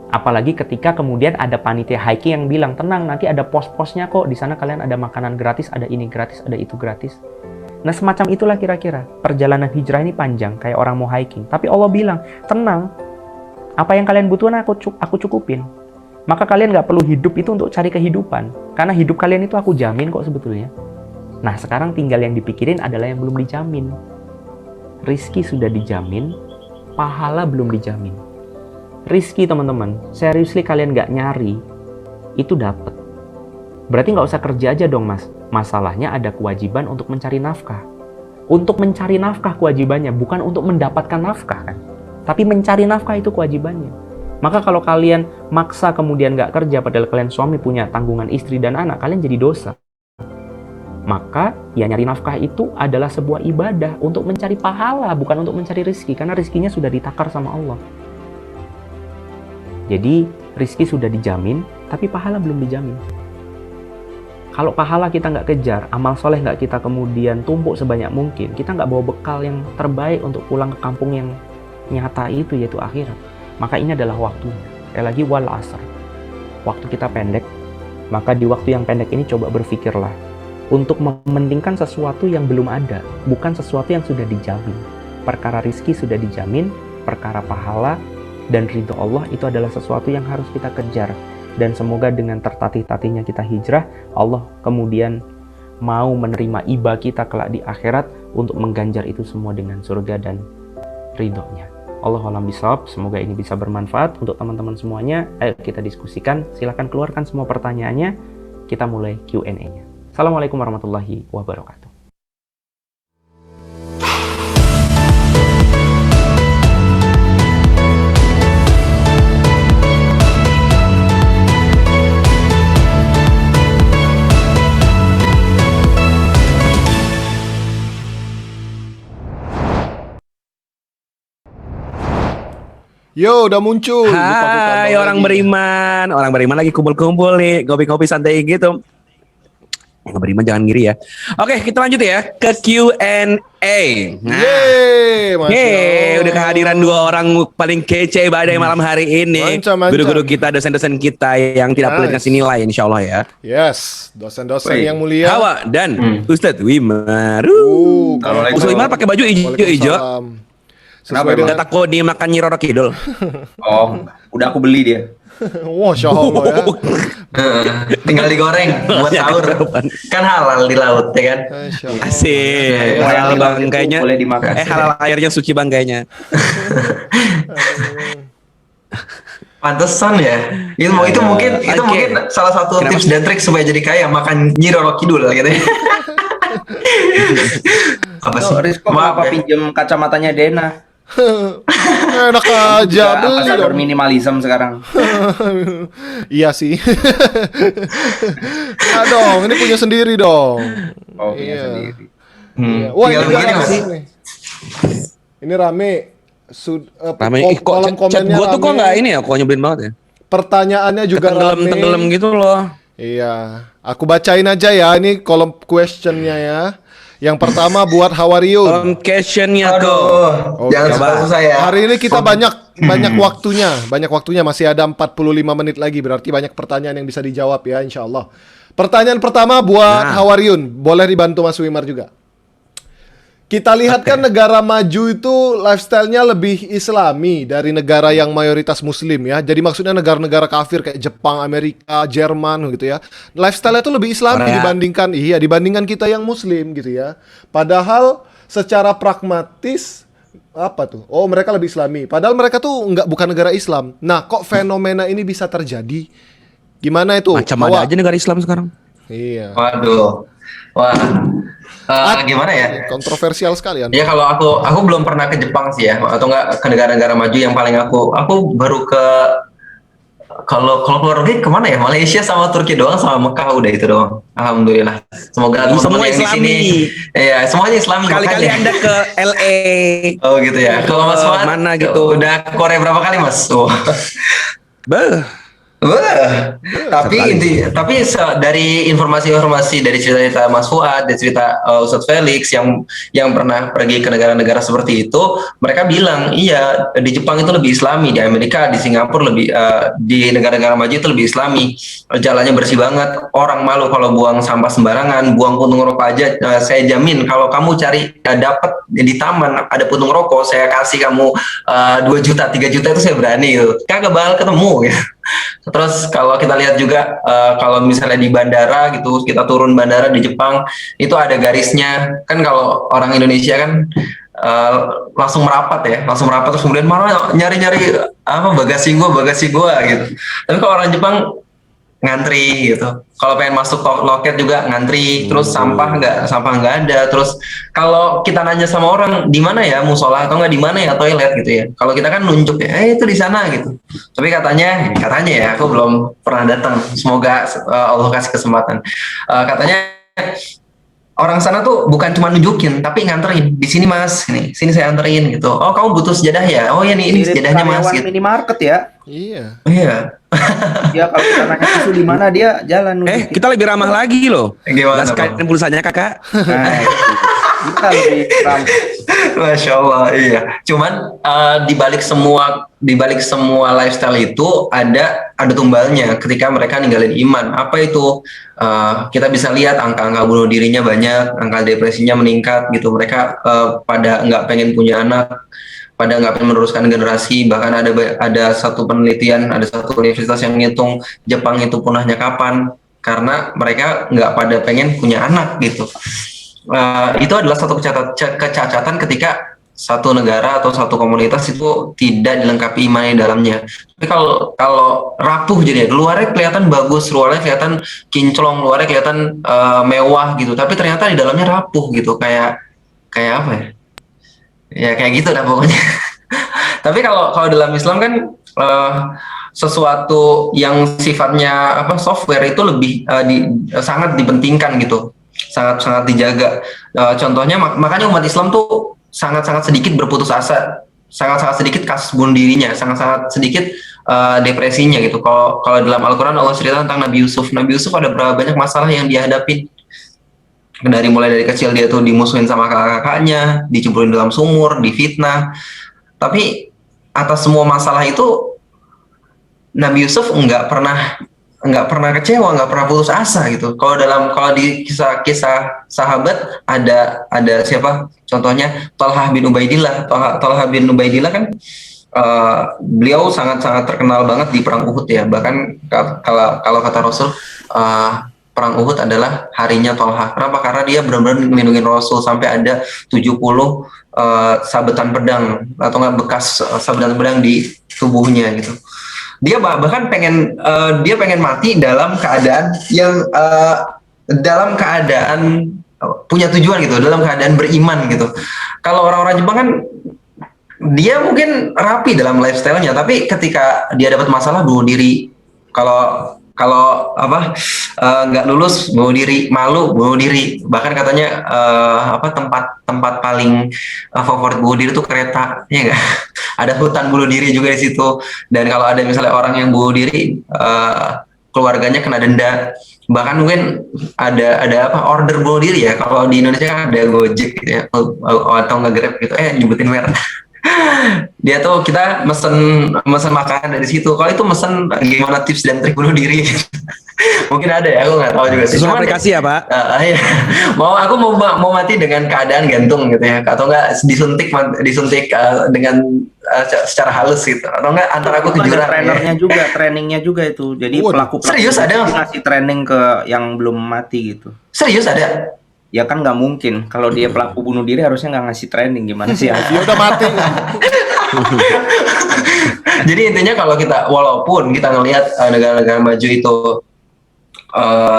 Apalagi ketika kemudian ada panitia hiking yang bilang, tenang, nanti ada pos-posnya kok, di sana kalian ada makanan gratis, ada ini gratis, ada itu gratis. Nah, semacam itulah kira-kira. Perjalanan hijrah ini panjang, kayak orang mau hiking. Tapi Allah bilang, tenang, apa yang kalian butuhkan aku cukupin. Maka kalian nggak perlu hidup itu untuk cari kehidupan. Karena hidup kalian itu aku jamin kok sebetulnya. Nah, sekarang tinggal yang dipikirin adalah yang belum dijamin. Rizki sudah dijamin, pahala belum dijamin. Rizki, teman-teman, seriously kalian nggak nyari, itu dapat. Berarti nggak usah kerja aja dong, Mas. Masalahnya ada kewajiban untuk mencari nafkah. Untuk mencari nafkah kewajibannya, bukan untuk mendapatkan nafkah kan. Tapi mencari nafkah itu kewajibannya. Maka kalau kalian maksa kemudian nggak kerja padahal kalian suami punya tanggungan istri dan anak, kalian jadi dosa. Maka ya nyari nafkah itu adalah sebuah ibadah untuk mencari pahala, bukan untuk mencari rezeki, karena rezekinya sudah ditakar sama Allah. Jadi rezeki sudah dijamin, tapi pahala belum dijamin. Kalau pahala kita nggak kejar, amal soleh nggak kita kemudian tumpuk sebanyak mungkin, kita nggak bawa bekal yang terbaik untuk pulang ke kampung yang nyata itu, yaitu akhirat. Maka ini adalah waktunya. Sekali lagi, wal asr. Waktu kita pendek, maka di waktu yang pendek ini coba berpikirlah untuk mementingkan sesuatu yang belum ada, bukan sesuatu yang sudah dijamin. Perkara rizki sudah dijamin, perkara pahala dan ridho Allah itu adalah sesuatu yang harus kita kejar. Dan semoga dengan tertatih-tatihnya kita hijrah, Allah kemudian mau menerima iba kita kelak di akhirat untuk mengganjar itu semua dengan surga dan ridhonya. Allahu a'lam bishawab. Semoga ini bisa bermanfaat untuk teman-teman semuanya. Ayo kita diskusikan. Silahkan keluarkan semua pertanyaannya. Kita mulai Q&A-nya. Assalamualaikum warahmatullahi wabarakatuh. Yo, udah muncul. Hai orang beriman. Orang beriman lagi kumpul-kumpul nih, ngopi-ngopi santai gitu. Yang beriman jangan ngiri ya. Oke, kita lanjut ya ke Q&A. Nah, udah kehadiran dua orang paling kece pada malam hari ini. Guru-guru kita, dosen-dosen kita yang tidak perlu dikasih nilai, insya Allah ya. Yes, dosen-dosen yang mulia. Hawa dan Ustadz Wimar. Ustadz Wimar pakai baju hijau. Kenapa Udah takut dimakan Nyi Roro Kidul? Oh, udah aku beli dia. Masya Allah ya. Tinggal digoreng buat sahur. Kan halal di laut ya kan. Asik. Halal bangkainya. Boleh dimakan. Halal airnya suci bangkainya. Pantesan ya. Itu mungkin salah satu tips dan trik supaya jadi kaya, makan Nyi Roro Kidul gitu. Apa sih? Rizko kenapa pinjem kacamatanya Dena? Enak aja beli dong. Minimalism sekarang. Iya sih. Nah dong, ini punya sendiri dong. Oh, punya sendiri. Wah, ini rame nih. Ini rame. Kolom komennya gua tuh kok nggak ini ya, kok nyebelin banget ya. Pertanyaannya juga rame. Tenggelam gitu loh. Iya, aku bacain aja ya. Ini kolom questionnya ya. Yang pertama buat how are you? Kolom questionnya tuh. Jangan susah ya. Hari ini kita banyak waktunya, masih ada 45 menit lagi, berarti banyak pertanyaan yang bisa dijawab ya, insya Allah. Pertanyaan pertama buat how are you? Boleh dibantu Mas Wimar juga. Kita lihat kan negara maju itu lifestyle-nya lebih islami dari negara yang mayoritas muslim ya. Jadi maksudnya negara-negara kafir kayak Jepang, Amerika, Jerman gitu ya. Lifestyle-nya itu lebih islami dibandingkan kita yang muslim gitu ya. Padahal secara pragmatis apa tuh? Oh, mereka lebih islami. Padahal mereka tuh bukan negara Islam. Nah, kok fenomena ini bisa terjadi? Gimana itu? Macam ada aja negara Islam sekarang. Iya. Waduh. Wah. Gimana ya? Kontroversial sekali ya. Ya kalau aku belum pernah ke Jepang sih ya, atau enggak ke negara-negara maju. Yang paling aku baru ke, kalau keluar negeri kemana ya? Malaysia sama Turki doang, sama Mekah, udah itu doang. Alhamdulillah. Semoga semua yang di sini ya semuanya Islami. Kali-kali Anda ke LA. Oh gitu ya. Kalau Mas Fuad mana gitu. Udah ke Korea berapa kali Mas? Oh. Tapi dari informasi dari cerita Mas Fuad, dari cerita Ustadz Felix yang pernah pergi ke negara-negara seperti itu, mereka bilang iya di Jepang itu lebih Islami, di Amerika, di Singapura lebih, di negara-negara maju itu lebih Islami, jalannya bersih banget, orang malu kalau buang sampah sembarangan, buang puntung rokok aja, saya jamin kalau kamu cari dapat di taman ada puntung rokok, saya kasih kamu 2 juta 3 juta itu saya berani gitu, kagak bakal ketemu gitu. Terus kalau kita lihat juga kalau misalnya di bandara gitu, kita turun bandara di Jepang itu ada garisnya kan. Kalau orang Indonesia kan langsung merapat terus kemudian malah nyari-nyari apa bagasi gua gitu. Tapi kalau orang Jepang ngantri gitu. Kalau pengen masuk loket juga ngantri. Terus sampah nggak ada. Terus kalau kita nanya sama orang di mana ya musola atau nggak di mana ya toilet gitu ya. Kalau kita kan nunjuk ya, itu di sana gitu. Tapi katanya ya, aku belum pernah datang. Semoga Allah kasih kesempatan. Katanya orang sana tuh bukan cuma nunjukin, tapi nganterin. Di sini mas, sini saya anterin gitu. Oh kamu butuh sejadah ya? Oh ya nih ini sejadahnya mas. Gitu. Minimarket ya. Iya. Iya. Ya kalau kita nanya susu di mana dia jalan nunjukin. Kita lebih ramah lagi loh. Gimana? Gas kain pulsanya kakak. Nah, itu. Kita lebih ramah. Masya Allah, iya. Cuman di balik semua lifestyle itu ada tumbalnya ketika mereka ninggalin iman. Apa itu? Kita bisa lihat angka-angka bunuh dirinya banyak, angka depresinya meningkat gitu. Mereka pada nggak pengen punya anak, pada nggak pengen meneruskan generasi. Bahkan ada satu penelitian, ada satu universitas yang ngitung Jepang itu punahnya kapan, karena mereka nggak pada pengen punya anak gitu. Itu adalah satu kecacatan ketika satu negara atau satu komunitas itu tidak dilengkapi iman di dalamnya. Tapi kalau rapuh jadi luarnya kelihatan bagus, luarnya kelihatan kinclong, luarnya kelihatan mewah gitu, tapi ternyata di dalamnya rapuh gitu, kayak apa ya? Ya kayak gitu dah pokoknya. Tapi kalau dalam Islam kan sesuatu yang sifatnya software itu lebih sangat dipentingkan gitu. Sangat dijaga. Contohnya makanya umat Islam tuh sangat sedikit berputus asa, sangat sedikit kasus bunuh dirinya, sangat sedikit depresinya gitu. Kalau dalam Al-Quran Allah cerita tentang Nabi Yusuf. Nabi Yusuf ada berapa banyak masalah yang dia hadapin. Mulai dari kecil dia tuh dimusuhin sama kakak-kakaknya, dicemplungin dalam sumur, difitnah. Tapi atas semua masalah itu Nabi Yusuf nggak pernah kecewa, nggak pernah putus asa gitu. Kalau di kisah sahabat ada siapa? Contohnya Thalhah bin Ubaidillah. Thalhah bin Ubaidillah kan beliau sangat terkenal banget di perang Uhud ya. Bahkan kalau kata Rasul perang Uhud adalah harinya Thalhah. Kenapa? Karena dia benar-benar melindungi Rasul sampai ada 70 sabetan pedang atau nggak bekas sabetan pedang di tubuhnya gitu. Dia bahkan pengen mati dalam keadaan yang dalam keadaan punya tujuan gitu, dalam keadaan beriman gitu. Kalau orang-orang Jepang kan dia mungkin rapi dalam lifestyle-nya, tapi ketika dia dapat masalah bunuh diri. Kalau nggak lulus bunuh diri, malu bunuh diri. Bahkan katanya tempat paling favorit bunuh diri itu kereta, ya nggak? Ada hutan bunuh diri juga di situ. Dan kalau ada misalnya orang yang bunuh diri, keluarganya kena denda. Bahkan mungkin ada order bunuh diri ya. Kalau di Indonesia kan ada Gojek gitu ya, atau nggak Grab gitu. Nyebutin merek. Dia tuh kita mesen makanan dari situ. Kalau itu mesen gimana tips dan trik bunuh diri? Mungkin ada ya, aku nggak tahu juga sih. Sesuai aplikasi ya Pak? Iya. Aku mau mati dengan keadaan gantung gitu ya, atau enggak disuntik dengan secara halus gitu, atau enggak antar aku ke jurang. Trainingnya juga itu. Jadi pelaku serius ada ngasih training ke yang belum mati gitu. Serius ada? Ya kan nggak mungkin. Kalau dia pelaku bunuh diri harusnya nggak ngasih training, gimana sih? Dia udah mati. Jadi intinya walaupun kita ngelihat negara-negara maju itu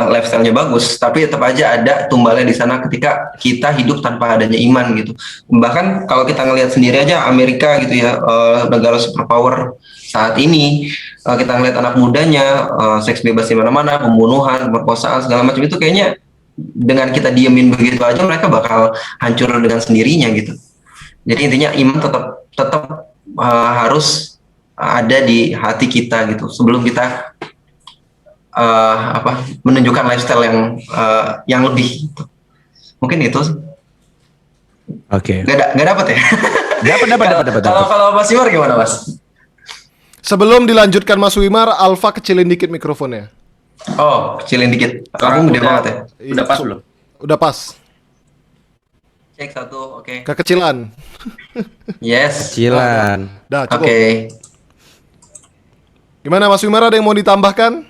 lifestyle-nya bagus, tapi tetap aja ada tumbalnya di sana ketika kita hidup tanpa adanya iman gitu. Bahkan kalau kita ngelihat sendiri aja Amerika gitu ya, negara superpower saat ini, kita ngelihat anak mudanya seks bebas di mana-mana, pembunuhan, pemerkosaan segala macam itu kayaknya dengan kita diemin begitu aja mereka bakal hancur dengan sendirinya gitu. Jadi intinya iman tetap harus ada di hati kita gitu sebelum kita menunjukkan lifestyle yang lebih gitu. Mungkin itu. Oke. Gak dapat ya? Dapat. Kalau Mas Wimar gimana Mas? Sebelum dilanjutkan Mas Wimar, Alfa kecilin dikit mikrofonnya. Oh, kecilin dikit. Aku gede banget ya. Udah pas belum? Udah pas. Cek 1, oke. Kekecilan. Yes. Kecilan. Dah cukup. Oke. Gimana Mas Wimar, ada yang mau ditambahkan?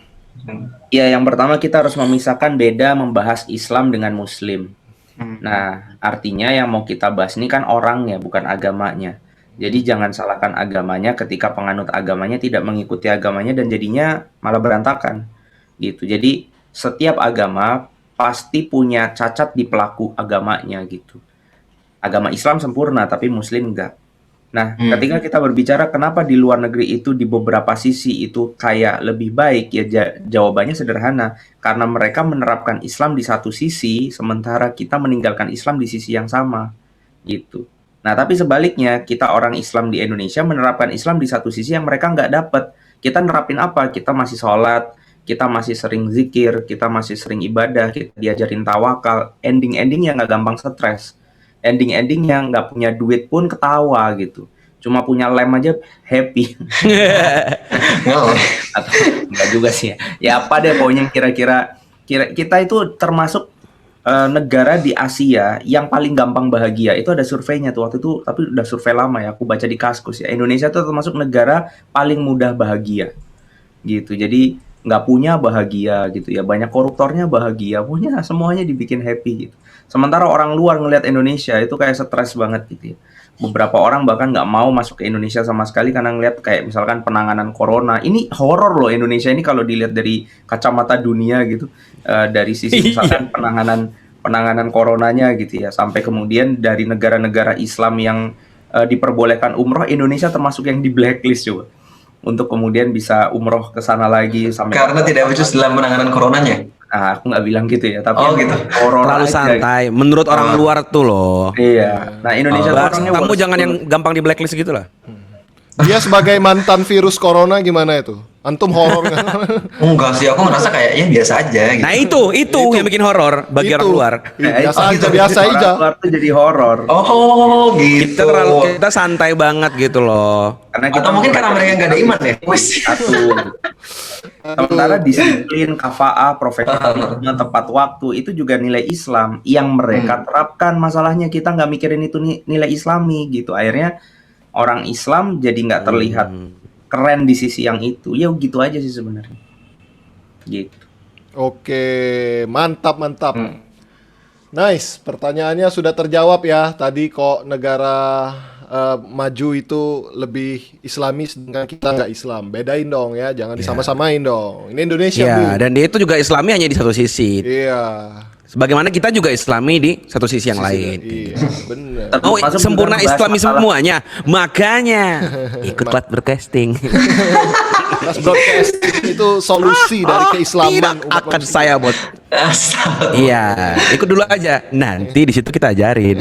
Ya, yang pertama kita harus memisahkan beda membahas Islam dengan Muslim. Nah, artinya yang mau kita bahas ini kan orangnya, bukan agamanya. Jadi jangan salahkan agamanya ketika penganut agamanya tidak mengikuti agamanya dan jadinya malah berantakan. gitu. Jadi setiap agama pasti punya cacat di pelaku agamanya gitu. Agama Islam sempurna tapi Muslim enggak. Nah, ketika kita berbicara kenapa di luar negeri itu di beberapa sisi itu kayak lebih baik, ya jawabannya sederhana. Karena mereka menerapkan Islam di satu sisi, sementara kita meninggalkan Islam di sisi yang sama, gitu. Nah, tapi sebaliknya, kita orang Islam di Indonesia menerapkan Islam di satu sisi yang mereka nggak dapat. Kita nerapin apa? Kita masih sholat, kita masih sering zikir, kita masih sering ibadah, kita diajarin tawakal, ending-ending yang nggak gampang stres. Ending-ending yang nggak punya duit pun ketawa gitu. Cuma punya lem aja happy. Atau enggak juga sih ya. Ya apa deh pokoknya kira-kira kita itu termasuk negara di Asia yang paling gampang bahagia. Itu ada surveinya tuh waktu itu, tapi udah survei lama ya. Aku baca di Kaskus ya. Indonesia tuh termasuk negara paling mudah bahagia. Gitu. Jadi nggak punya bahagia gitu ya. Banyak koruptornya bahagia. Punya semuanya dibikin happy gitu. Sementara orang luar ngelihat Indonesia itu kayak stres banget gitu ya. Beberapa orang bahkan nggak mau masuk ke Indonesia sama sekali karena ngelihat kayak misalkan penanganan corona. Ini horor loh Indonesia ini kalau dilihat dari kacamata dunia gitu. Dari sisi misalkan penanganan coronanya gitu ya. Sampai kemudian dari negara-negara Islam yang diperbolehkan umroh, Indonesia termasuk yang di blacklist juga. Untuk kemudian bisa umroh ke sana lagi sampai Karena tidak becus dalam penanganan coronanya. Nah, aku nggak bilang gitu ya, tapi gitu. horor Terlalu aja. santai. Menurut orang luar tuh loh. Iya. Nah, Indonesia tuh orangnya Kamu worst jangan yang gampang di blacklist gitu lah. Dia sebagai mantan virus corona gimana itu? Antum horor nggak? Enggak sih, aku ngerasa kayak ya biasa aja gitu. Nah itu yang bikin horor bagi orang luar. Iya, biasa Oh, aja, gitu. biasa Orang aja. luar tuh jadi horor. Oh gitu. Kita santai banget gitu loh. Karena Atau mungkin karena mereka nggak ada iman ya. Wes. satu. Sementara disiplin, kafa'ah, profesionalisme, tepat waktu itu juga nilai Islam yang mereka terapkan. Masalahnya kita nggak mikirin itu nilai Islami gitu. Akhirnya orang Islam jadi nggak terlihat keren di sisi yang itu. Ya gitu aja sih sebenarnya. Gitu. Oke, mantap. Nice, pertanyaannya sudah terjawab ya. Tadi kok negara maju itu lebih Islamis sedangkan kita nggak Islam. Bedain dong ya, jangan disama-samain dong. Ini Indonesia, Bu. Iya, dan dia itu juga Islami hanya di satu sisi. Iya. Sebagaimana kita juga Islami di satu sisi yang lain. Iya, benar. Oh, Masuk sempurna juga Islami bahas masalah- semuanya. Makanya ikutlah broadcasting. Kelas broadcasting itu solusi dari keislaman Tidak umat akan manusia. saya buat. Iya, ikut dulu aja. Nanti di situ kita ajarin.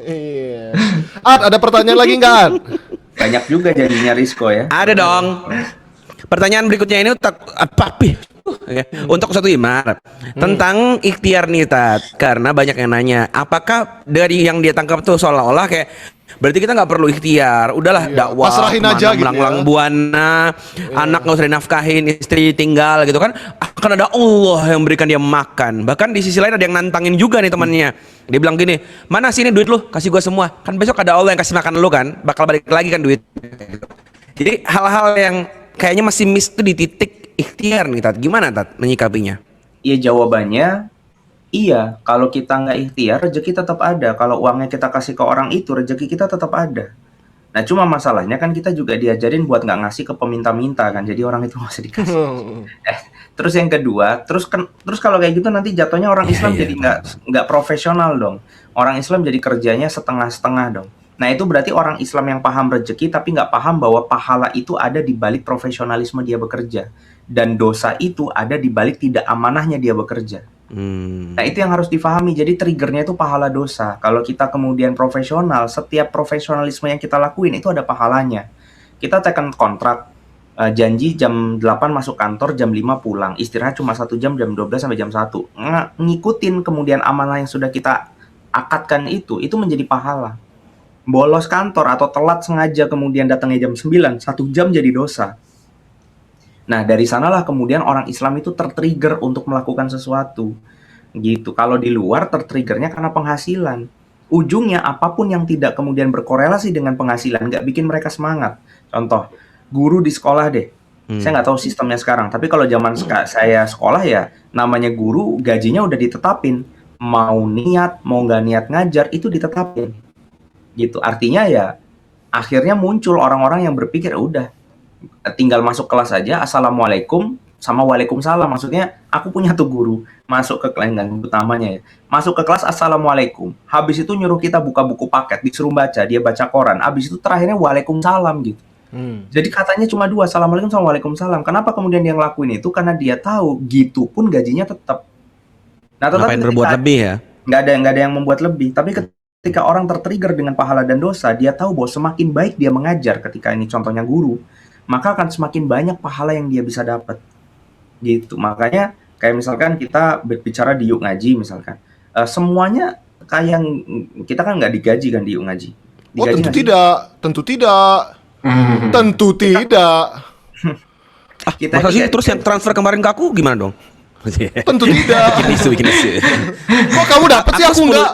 Iya. Ada pertanyaan lagi nggak, Ad? Banyak juga jadinya Risco ya. Ada dong. Pertanyaan berikutnya ini untuk Ustadz Wimar tentang ikhtiar nih Tat, karena banyak yang nanya apakah dari yang dia tangkap tuh seolah-olah kayak berarti kita nggak perlu ikhtiar, udahlah dakwah pasrahin aja gitu ya. melang buana, anak nggak usah dinafkahin, istri tinggal gitu kan, akan ada Allah yang berikan dia makan. Bahkan di sisi lain ada yang nantangin juga nih temannya, dia bilang gini, mana sini duit lu, kasih gua semua, kan besok ada Allah yang kasih makan lu kan, bakal balik lagi kan duit. Jadi hal-hal yang kayaknya masih miss tuh di titik ikhtiar nih Tat. Gimana Tat menyikapinya? Iya jawabannya iya. Kalau kita nggak ikhtiar, rezeki tetap ada. Kalau uangnya kita kasih ke orang itu, rezeki kita tetap ada. Nah cuma masalahnya kan kita juga diajarin buat nggak ngasih ke peminta-minta kan. Jadi orang itu nggak usah dikasih. Terus yang kedua, terus kalau kayak gitu nanti jatuhnya orang Islam jadi nggak profesional dong. Orang Islam jadi kerjanya setengah-setengah dong. Nah itu berarti orang Islam yang paham rezeki tapi nggak paham bahwa pahala itu ada di balik profesionalisme dia bekerja. Dan dosa itu ada di balik tidak amanahnya dia bekerja. Nah itu yang harus difahami. Jadi triggernya itu pahala dosa. Kalau kita kemudian profesional, setiap profesionalisme yang kita lakuin itu ada pahalanya. Kita tekan kontrak, janji jam 8 masuk kantor, jam 5 pulang. Istirahat cuma 1 jam 12 sampai jam 1. Ngikutin kemudian amanah yang sudah kita akadkan itu menjadi pahala. Bolos kantor atau telat sengaja kemudian datangnya jam 9, 1 jam jadi dosa. Nah, dari sanalah kemudian orang Islam itu tertrigger untuk melakukan sesuatu. Gitu. Kalau di luar tertriggernya karena penghasilan. Ujungnya apapun yang tidak kemudian berkorelasi dengan penghasilan nggak bikin mereka semangat. Contoh, guru di sekolah deh. Saya nggak tahu sistemnya sekarang, tapi kalau zaman saya sekolah ya namanya guru gajinya udah ditetapin. Mau niat, mau nggak niat ngajar itu ditetapin. Gitu. Artinya ya akhirnya muncul orang-orang yang berpikir udah tinggal masuk kelas aja, assalamualaikum, sama waalaikumsalam. Maksudnya aku punya tuh guru masuk ke kelas, nggak nyebut namanya ya, masuk ke kelas assalamualaikum, habis itu nyuruh kita buka buku paket, disuruh baca, dia baca koran, habis itu terakhirnya waalaikumsalam gitu. Jadi katanya cuma dua, assalamualaikum sama waalaikumsalam. Kenapa kemudian dia ngelakuin itu? Karena dia tahu gitu pun gajinya tetap. Nah, tetapi Ngapain berbuat ketika lebih ya? nggak ada yang membuat lebih, tapi ketika orang tertrigger dengan pahala dan dosa, dia tahu bahwa semakin baik dia mengajar, ketika ini contohnya guru, maka akan semakin banyak pahala yang dia bisa dapat gitu. Makanya kayak misalkan kita berbicara di Yuk Ngaji misalkan, semuanya kayak kita kan nggak digaji kan di Yuk Ngaji. Oh, Digaji tentu nggak sih? tidak. Tentu tidak. Tentu tidak. Kita Masa sih digaji. terus yang transfer kemarin ke aku gimana dong? Tentu tidak. bikin isu. Kok kamu dapat sih, aku 10. enggak?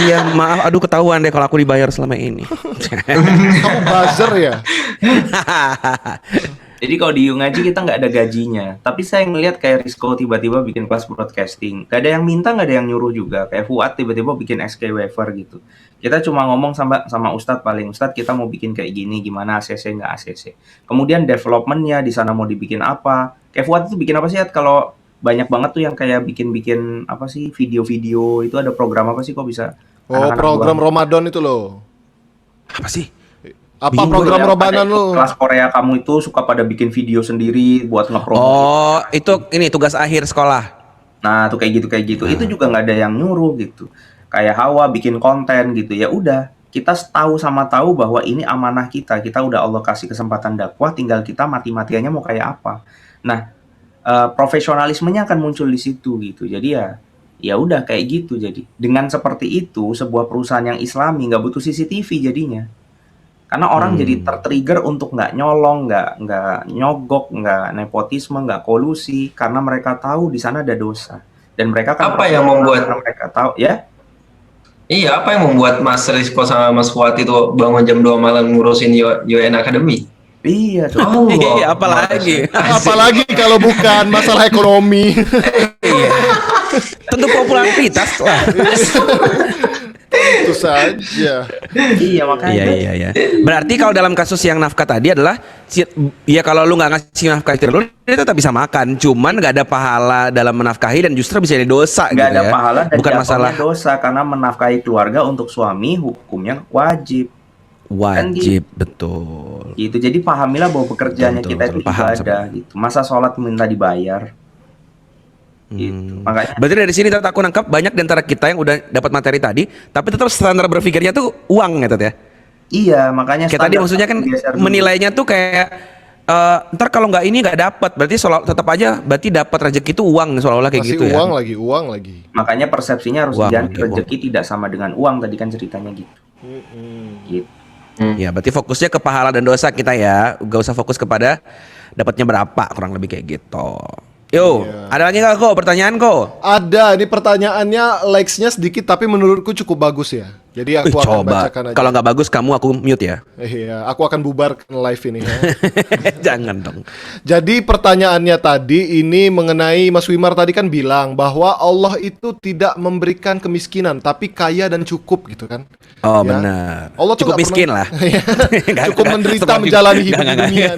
Iya, maaf, aduh ketahuan deh kalau aku dibayar selama ini. Kamu buzzer ya? Jadi kalau di Yuk Ngaji kita nggak ada gajinya. Tapi saya ngelihat kayak Rizko tiba-tiba bikin kelas broadcasting. Gak ada yang minta, nggak ada yang nyuruh juga. Kayak Fuad tiba-tiba bikin SK Wafer gitu. Kita cuma ngomong sama Ustadz paling. Ustadz kita mau bikin kayak gini, gimana ACC nggak ACC. Kemudian developmentnya di sana mau dibikin apa. Kayak Fuad itu bikin apa sih? Kalau banyak banget tuh yang kayak bikin apa sih, video-video. Itu ada program apa sih kok bisa? Oh, anak-anak program luar- Ramadan itu loh. Apa sih? Apa Bingung program Ada Ramadan lu? kelas Korea kamu itu suka pada bikin video sendiri buat ngepromo. Oh, itu ini tugas akhir sekolah. Nah, tuh kayak gitu. Itu juga nggak ada yang nyuruh gitu. Kayak Hawa bikin konten gitu. Ya udah, kita tahu bahwa ini amanah kita. Kita udah Allah kasih kesempatan dakwah, tinggal kita mati-matiannya mau kayak apa. Nah, profesionalismenya akan muncul di situ gitu. Jadi ya udah kayak gitu. Jadi dengan seperti itu, sebuah perusahaan yang Islami nggak butuh CCTV jadinya. Karena orang jadi tertrigger untuk nggak nyolong, nggak nyogok, nggak nepotisme, nggak kolusi, karena mereka tahu di sana ada dosa. Dan mereka kan Apa yang membuat- karena mereka tahu ya. Iya, apa yang membuat Mas Rizko sama Mas Fuad itu bangun jam 2 malam ngurusin UN Academy? Iya, coba. Oh, Iya, apalagi. Apalagi kalau bukan masalah ekonomi. Iya. Tentu popularitas lah. Itu saja. Iya, makanya. Iya. Berarti kalau dalam kasus yang nafkah tadi adalah ya kalau lu nggak ngasih nafkah istri lu, dia tetap bisa makan, cuman nggak ada pahala dalam menafkahi dan justru bisa jadi dosa Nggak gitu ada ya. pahala dan Bukan jatuhnya masalah dosa, karena menafkahi keluarga untuk suami hukumnya wajib. wajib, betul. Gitu. Jadi pahamilah bahwa pekerjaannya Betul, kita itu betul. Paham ibadah gitu. Masa sholat minta dibayar? Gitu. Makanya Berarti dari sini tetap aku nangkap banyak di antara kita yang udah dapat materi tadi, tapi tetap standar berpikirnya tuh uang gitu ya. iya, makanya Kayak tadi standar maksudnya kan digeser dulu. menilainya tuh kayak ntar kalau nggak ini nggak dapat, berarti tetap aja berarti dapat rezeki itu uang seolah-olah kayak Masih gitu uang ya. lagi, uang lagi. Makanya persepsinya harus Uang, diganti, oke, rezeki tidak sama dengan uang, tadi kan ceritanya gitu. Gitu. Ya, berarti fokusnya ke pahala dan dosa kita ya, gak usah fokus kepada dapatnya berapa, kurang lebih kayak gitu. Yo, ada lagi nggak kok pertanyaan kok? Ada, ini pertanyaannya likes-nya sedikit tapi menurutku cukup bagus ya. Jadi aku akan Coba, bacakan aja. kalau nggak bagus kamu aku mute ya. Iya, aku akan bubarkan live ini ya. Jangan dong. Jadi pertanyaannya tadi ini mengenai Mas Wimar tadi kan bilang bahwa Allah itu tidak memberikan kemiskinan tapi kaya dan cukup gitu kan. Oh Ya. benar. Allah tuh Cukup nggak miskin pernah- lah. Iya. Nggak- Cukup nggak- menderita semua- menjalani hidup nggak- di nggak- dunia.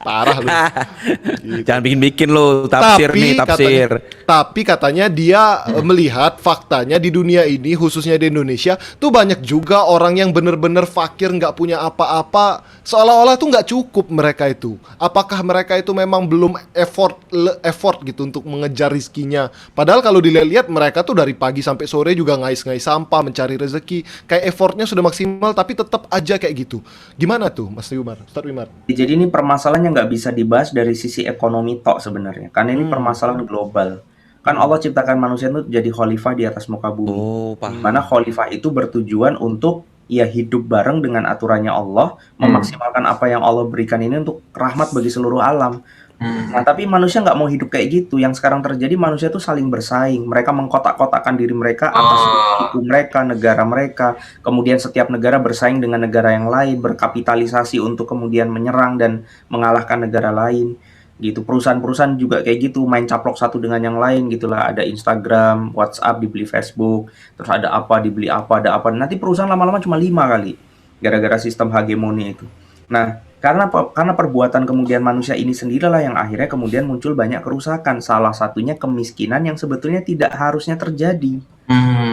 Parah lu. Gitu. Jangan bikin-bikin lo tafsir nih, tafsir. Tapi katanya dia melihat faktanya di dunia ini khususnya di Indonesia tuh banyak juga orang yang bener-bener fakir nggak punya apa-apa seolah-olah tuh nggak cukup mereka itu. Apakah mereka itu memang belum effort gitu untuk mengejar rizkinya? Padahal kalau dilihat mereka tuh dari pagi sampai sore juga ngais-ngais sampah mencari rezeki. Kayak effortnya sudah maksimal tapi tetap aja kayak gitu. Gimana tuh Mas Wimar? Ustaz Wimar? Jadi ini permasalahannya nggak bisa dibahas dari sisi ekonomi tok sebenarnya, karena ini permasalahan global. Kan Allah ciptakan manusia itu jadi khalifah di atas muka bumi. Oh, paham. Mana khalifah itu bertujuan untuk ya hidup bareng dengan aturannya Allah, memaksimalkan apa yang Allah berikan ini untuk rahmat bagi seluruh alam. Nah, tapi manusia nggak mau hidup kayak gitu. Yang sekarang terjadi, manusia tuh saling bersaing. Mereka mengkotak-kotakkan diri mereka atas suku mereka, negara mereka. Kemudian setiap negara bersaing dengan negara yang lain, berkapitalisasi untuk kemudian menyerang dan mengalahkan negara lain. Gitu. Perusahaan-perusahaan juga kayak gitu, main caplok satu dengan yang lain gitulah. Ada Instagram, WhatsApp dibeli Facebook, terus ada apa dibeli apa, ada apa. Nanti perusahaan lama-lama cuma 5 kali gara-gara sistem hegemoni itu. Nah, Karena perbuatan kemudian manusia ini sendirilah yang akhirnya kemudian muncul banyak kerusakan. Salah satunya kemiskinan yang sebetulnya tidak harusnya terjadi.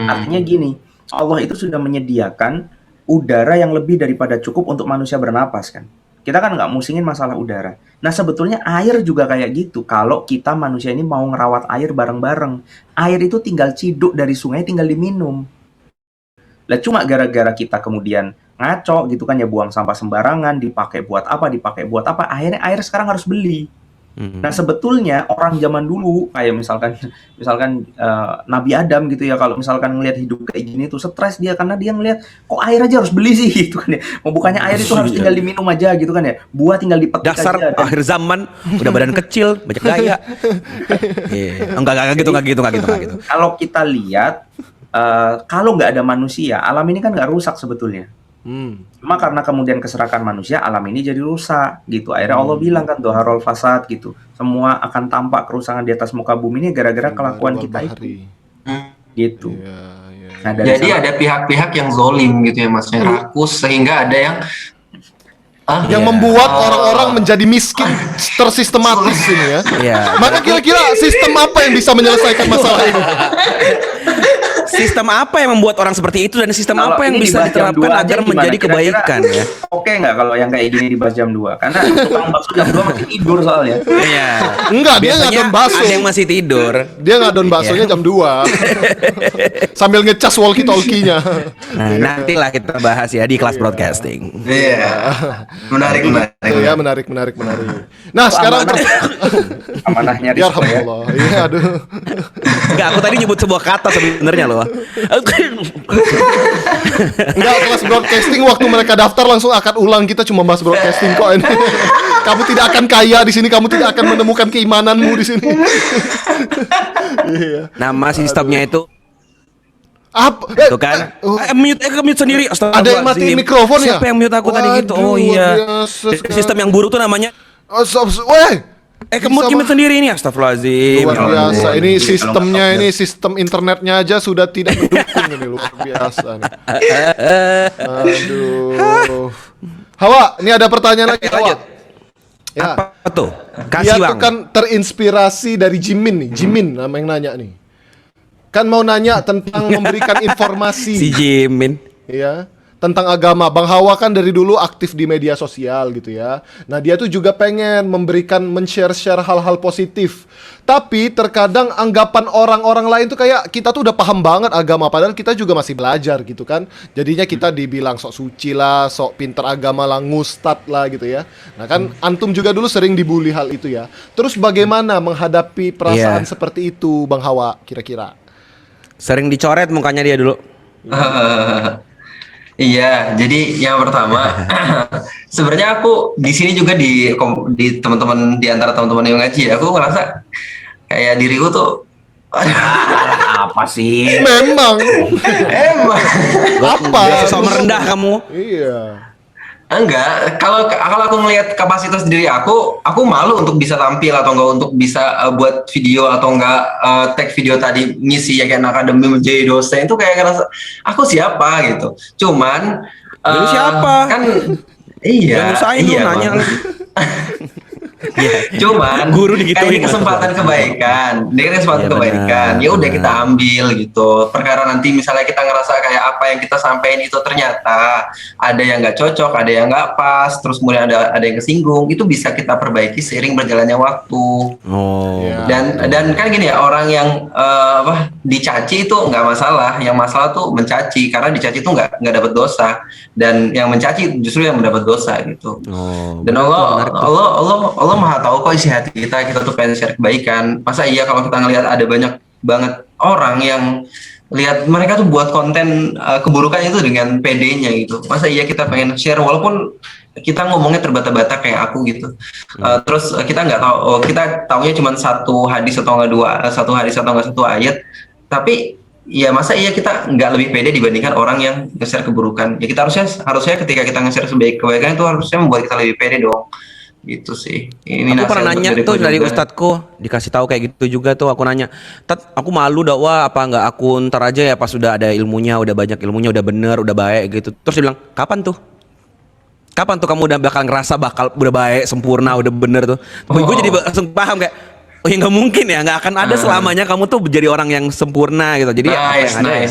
Artinya gini, Allah itu sudah menyediakan udara yang lebih daripada cukup untuk manusia bernapas kan. Kita kan nggak musingin masalah udara. Nah sebetulnya air juga kayak gitu. Kalau kita manusia ini mau ngerawat air bareng-bareng, air itu tinggal ciduk dari sungai, tinggal diminum. Lah cuma gara-gara kita kemudian ngaco gitu kan ya, buang sampah sembarangan, dipakai buat apa, akhirnya air sekarang harus beli. Nah sebetulnya orang zaman dulu kayak misalkan Nabi Adam gitu ya, kalau misalkan ngelihat hidup kayak gini tuh stres dia karena dia ngelihat kok air aja harus beli sih gitu kan ya. Mau bukannya air itu harus tinggal diminum aja gitu kan ya. Buah tinggal dipetik Dasar aja. akhir zaman udah badan kecil, banyak gaya. Enggak gitu. Kalau kita lihat kalau nggak ada manusia, alam ini kan nggak rusak sebetulnya. Cuma karena kemudian keserakan manusia, alam ini jadi rusak gitu. Akhirnya Allah bilang kan Dhaharul fasad gitu. Semua akan tampak kerusakan di atas muka bumi ini gara-gara kelakuan kita itu. Gitu. Nah, Jadi ada pihak-pihak yang zolim gitu ya Mas, yang rakus sehingga ada yang yang membuat orang-orang menjadi miskin tersistematis ini ya. Maka kira-kira sistem apa yang bisa menyelesaikan masalah ini? Sistem apa yang membuat orang seperti itu dan sistem Kalau apa yang ini bisa dibahas jam diterapkan 2 aja agar gimana? menjadi Kira-kira kebaikan ya? Oke nggak kalau yang kayak gini dibahas jam 2? Karena tukang bakso jam 2 masih tidur soalnya. Iya. Enggak, dia Biasanya ngadon bakso. ada yang masih tidur. Dia ngadon baksonya jam 2 sambil ngecas walkie-talkie-nya. Nah, nantilah kita bahas ya di kelas broadcasting. Iya. Menarik. Ya, menarik. Nah, sekarang Amanahnya ya Rizko ya. Allah. Iya, aduh. Enggak, aku tadi nyebut sebuah kata sebenarnya loh. Enggak, kelas broadcasting waktu mereka daftar langsung akad ulang, kita cuma bahas broadcasting kok ini. Kamu tidak akan kaya di sini, kamu tidak akan menemukan keimananmu di sini. Iya. Nama sistemnya itu Apa? itu kan mute sendiri. Ada yang matiin mikrofon ya? Siapa yang mute aku tadi gitu? Oh Waduh, iya. luar biasa sekali. Sistem yang buruk tuh namanya Weh, mute sendiri ini. Astagfirullahaladzim. luar Ya Allah. biasa. Ini Kalau sistemnya, nggak ini sistem internetnya aja sudah tidak mendukung ini, luar biasa nih. Aduh. Hawa, ini ada pertanyaan lagi, Hawa. lanjut. Ya. Apa tuh? Dia Kasih tuh bang. kan terinspirasi dari Jimin nih. Jimin nama yang nanya nih. Kan mau nanya tentang memberikan informasi. Si Jimin. Ya, tentang agama. Bang Hawa kan dari dulu aktif di media sosial gitu ya. Nah, dia tuh juga pengen men-share hal-hal positif. Tapi terkadang anggapan orang-orang lain tuh kayak kita tuh udah paham banget agama, padahal kita juga masih belajar gitu kan. Jadinya kita dibilang sok suci lah, sok pinter agama lah, ngustad lah gitu ya. Nah kan antum juga dulu sering dibully hal itu ya. Terus bagaimana menghadapi perasaan seperti itu, Bang Hawa kira-kira? Sering dicoret mukanya dia dulu. Iya, jadi yang pertama sebenarnya aku di sini juga di teman-teman, di antara teman-teman yang ngaji, aku ngerasa kayak diriku tuh Apa sih? Memang. emang Apa? Sosok merendah kamu. Iya. enggak, kalau aku ngelihat kapasitas diri aku malu untuk bisa tampil atau enggak untuk bisa buat video atau enggak tag video tadi ngisi ya kayak akademi menjadi dosen itu kayak ngerasa aku siapa gitu. Cuman Lu siapa? Kan iya. Yang usahain lu nanya Bang. lagi. Cuman Guru digituin. ini kesempatan kebaikan, ini kan kesempatan Iya, kebaikan. benar, Ya udah benar. kita ambil gitu. Perkara nanti misalnya kita ngerasa kayak apa yang kita sampaikan itu ternyata ada yang nggak cocok, ada yang nggak pas, terus kemudian ada yang kesinggung, itu bisa kita perbaiki seiring berjalannya waktu. Oh. Iya. Dan kan gini ya, orang yang dicaci itu nggak masalah, yang masalah tuh mencaci, karena dicaci itu nggak dapat dosa, dan yang mencaci justru yang mendapat dosa gitu. Oh. Dan menarik tuh. Allah Maha tahu kok isi hati kita tuh pengen share kebaikan. Masa iya kalau kita ngelihat ada banyak banget orang yang lihat mereka tuh buat konten keburukan itu dengan PD-nya gitu. Masa iya kita pengen share walaupun kita ngomongnya terbata-bata kayak aku gitu. Terus kita nggak tahu, kita taunya cuma satu hadis atau nggak satu hadis atau nggak satu ayat. Tapi ya masa iya kita nggak lebih pede dibandingkan orang yang nge-share keburukan. Ya kita harusnya ketika kita nge-share kebaikan itu harusnya membuat kita lebih pede dong. Gitu sih. Ini Aku pernah nasihat nanya dariku tuh dari juga. ustadku, dikasih tahu kayak gitu juga tuh. Aku nanya, Tat, aku malu dakwah apa nggak aku ntar aja ya pas sudah ada ilmunya, udah banyak ilmunya, udah bener, udah baik gitu. Terus dia bilang, kapan tuh? Kapan tuh kamu udah bakal ngerasa udah baik, sempurna, udah bener tuh? Gue jadi langsung paham kayak, oh ya nggak mungkin ya, nggak akan ada selamanya kamu tuh jadi orang yang sempurna gitu. Jadi apa yang ada?